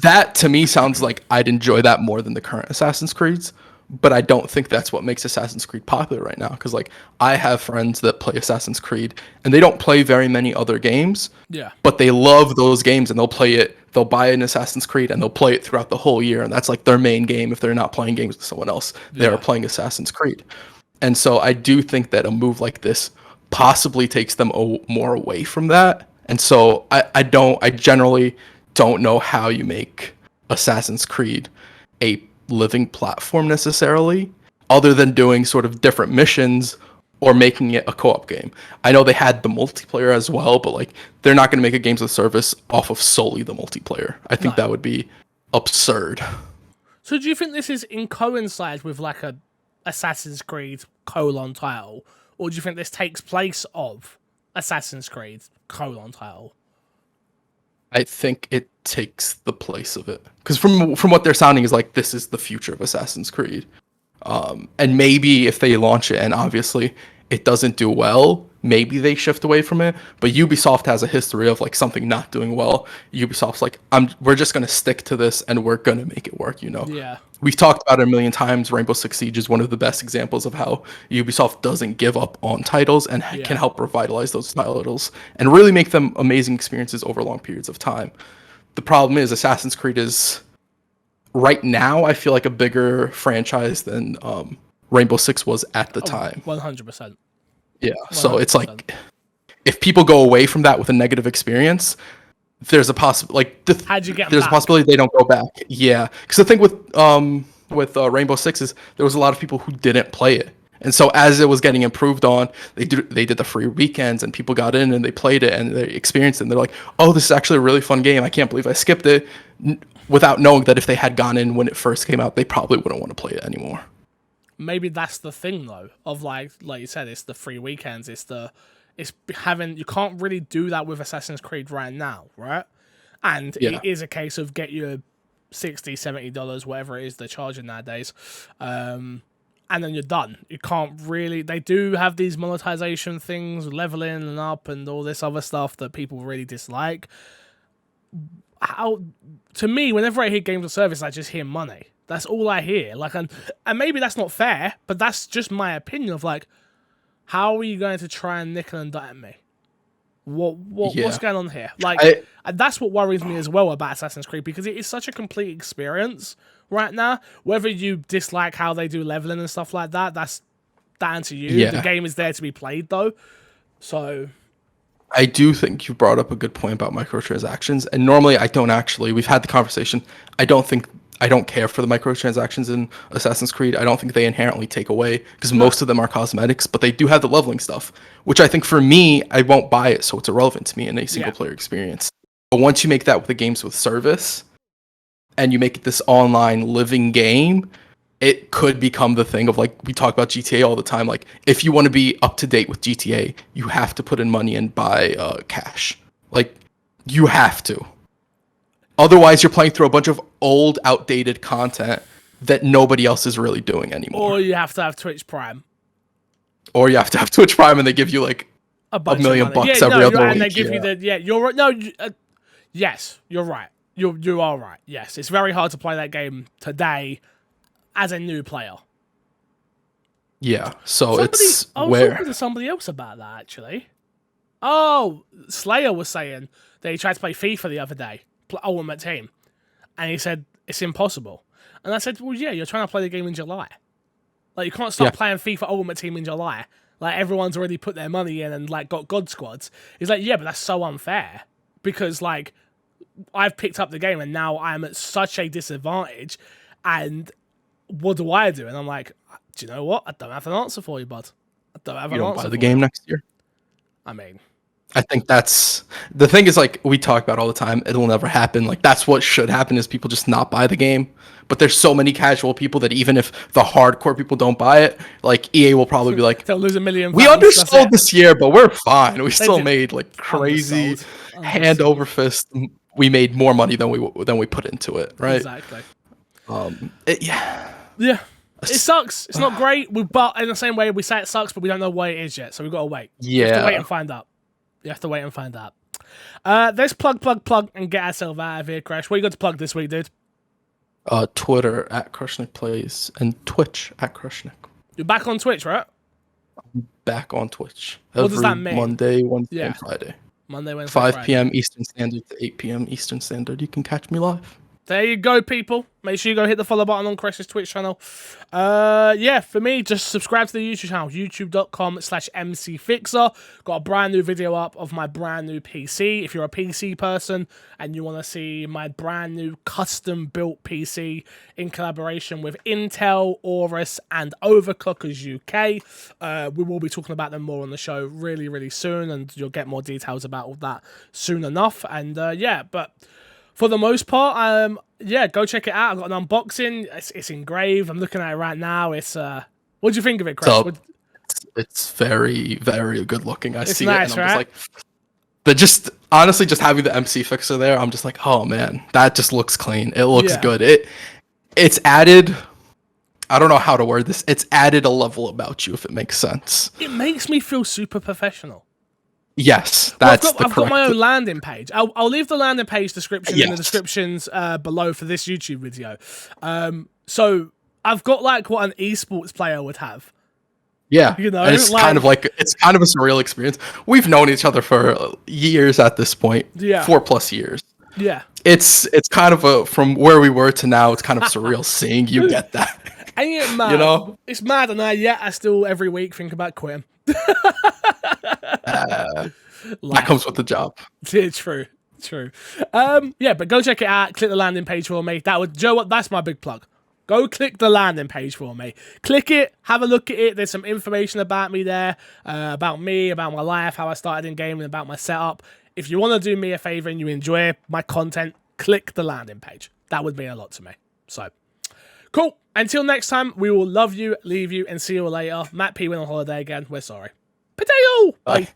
that to me sounds like I'd enjoy that more than the current Assassin's Creeds, but I don't think that's what makes Assassin's Creed popular right now because like I have friends that play Assassin's Creed and they don't play very many other games, Yeah. but they love those games and they'll buy an Assassin's Creed and they'll play it throughout the whole year and that's like their main game if they're not playing games with someone else. They Yeah. are playing Assassin's Creed. And so I do think that a move like this possibly takes them more away from that. And so I generally don't know how you make Assassin's Creed a living platform necessarily, other than doing sort of different missions or making it a co-op game. I know they had the multiplayer as well, but like they're not going to make a games of service off of solely the multiplayer. I think No. that would be absurd. So do you think this is in coincide with like a Assassin's Creed title, or do you think this takes place of Assassin's Creed title? I think it takes the place of it because from what they're sounding is like this is the future of Assassin's Creed. And maybe if they launch it and obviously it doesn't do well, maybe they shift away from it. But Ubisoft has a history of like something not doing well. Ubisoft's like, we're just gonna stick to this and we're gonna make it work. Yeah. We've talked about it a million times. Rainbow Six Siege is one of the best examples of how Ubisoft doesn't give up on titles and can help revitalize those titles and really make them amazing experiences over long periods of time. The problem is Assassin's Creed is right now I feel like a bigger franchise than Rainbow Six was at the time. 100%. Yeah, so it's like if people go away from that with a negative experience, there's a How'd you get there's a possibility they don't go back. Yeah, because the thing with Rainbow Six is there was a lot of people who didn't play it, and so as it was getting improved on, they did the free weekends and people got in and they played it and they experienced it. And they're like, oh, this is actually a really fun game. I can't believe I skipped it, without knowing that if they had gone in when it first came out, they probably wouldn't want to play it anymore. Maybe that's the thing though, of like you said, it's the free weekends, it's having, you can't really do that with Assassin's Creed right now, right? And Yeah. it is a case of get your $60, $70, whatever it is they're charging nowadays, and then you're done. You can't really, they do have these monetization things, leveling and up and all this other stuff that people really dislike. To me, whenever I hear games of service, I just hear money. That's all I hear. Like, and maybe that's not fair, but that's just my opinion of like, how are you going to try and nickel and dime me? What's going on here? Like, and that's what worries me as well about Assassin's Creed, because it is such a complete experience right now. Whether you dislike how they do leveling and stuff like that, that's down to you. Yeah. The game is there to be played though, so. I do think you brought up a good point about microtransactions, and normally I don't actually. We've had the conversation. I don't care for the microtransactions in Assassin's Creed. I don't think they inherently take away because most of them are cosmetics, but they do have the leveling stuff, which I think for me, I won't buy it, so it's irrelevant to me in a single player experience. But once you make that with the games with service, and you make it this online living game, it could become the thing of like we talk about GTA all the time. Like if you want to be up to date with GTA, you have to put in money and buy cash. Like you have to. Otherwise, you're playing through a bunch of old, outdated content that nobody else is really doing anymore. Or you have to have Twitch Prime. Or you have to have Twitch Prime and they give you like a million bucks every other week. And they give you the you're right. No, yes, you're right. You are right. Yes, it's very hard to play that game today as a new player. Yeah, so I was talking to somebody else about that actually. Oh, Slayer was saying that he tried to play FIFA the other day, Ultimate Team, and he said it's impossible. And I said, well, yeah, you're trying to play the game in July. Like you can't start playing FIFA Ultimate Team in July. Like everyone's already put their money in and like got God squads. He's like, yeah, but that's so unfair because like I've picked up the game and now I'm at such a disadvantage. And what do I do? And I'm like, do you know what? I don't have an answer for you, bud. I don't have an answer. Buy the game next year. I mean, I think that's the thing is like we talk about all the time. It'll never happen. Like that's what should happen is people just not buy the game. but there's so many casual people that even if the hardcore people don't buy it, like EA will probably be like, They'll lose £1 million. we undersold this year, but we're fine. We still made like crazy Undersold. hand over fist. We made more money than we put into it, right? Exactly. Yeah. Yeah. It sucks. It's not great. But in the same way, we say it sucks, but we don't know what it is yet. So we've got to wait. Yeah. You have to wait and find out. You have to wait and find out. Let's plug, and get ourselves out of here, Crash. What you got to plug this week, dude? Twitter at Crushnick Plays and Twitch at Crushnick. You're back on Twitch, right? Back on Twitch. What does that mean? Monday, Wednesday, and Friday. Monday, Wednesday, 5 Friday. p.m. Eastern Standard to 8 p.m. Eastern Standard. You can catch me live. There you go, people. Make sure you go hit the follow button on Crash's Twitch channel. Yeah, for me, just subscribe to the YouTube channel, youtube.com/MCFixer. Got a brand new video up of my brand new PC. If you're a PC person and you want to see my brand new custom-built PC in collaboration with Intel, Aorus, and Overclockers UK, we will be talking about them more on the show really, really soon, and you'll get more details about all that soon enough. And yeah, but for the most part, yeah, go check it out. I've got an unboxing. It's engraved. I'm looking at it right now. It's what do you think of it, Chris? So, it's very, very good looking. I see nice, it, and I'm right? just like, just honestly, just having the MC Fixer there, I'm just like, oh man, that just looks clean. It looks good. It's added. I don't know how to word this. It's added a level about you, if it makes sense. It makes me feel super professional. Yes, that's I've got my own landing page. I'll leave the landing page description in the descriptions below for this YouTube video. So I've got like what an esports player would have. Yeah, you know, and it's kind of a surreal experience. We've known each other for years at this point. Yeah, 4+ years. Yeah, it's kind of from where we were to now. It's kind of surreal seeing you get that. Ain't it mad? You know, it's mad, and I still every week think about quitting. That comes with the job. True. Yeah, but go check it out. Click the landing page for me. Joe, what? That's my big plug. Go click the landing page for me. Click it. Have a look at it. There's some information about me there, about me, about my life, how I started in gaming, about my setup. If you want to do me a favor and you enjoy my content, click the landing page. That would mean a lot to me. So, cool. Until next time, we will love you, leave you, and see you later. Matt P went on holiday again. We're sorry. Potato! Bye.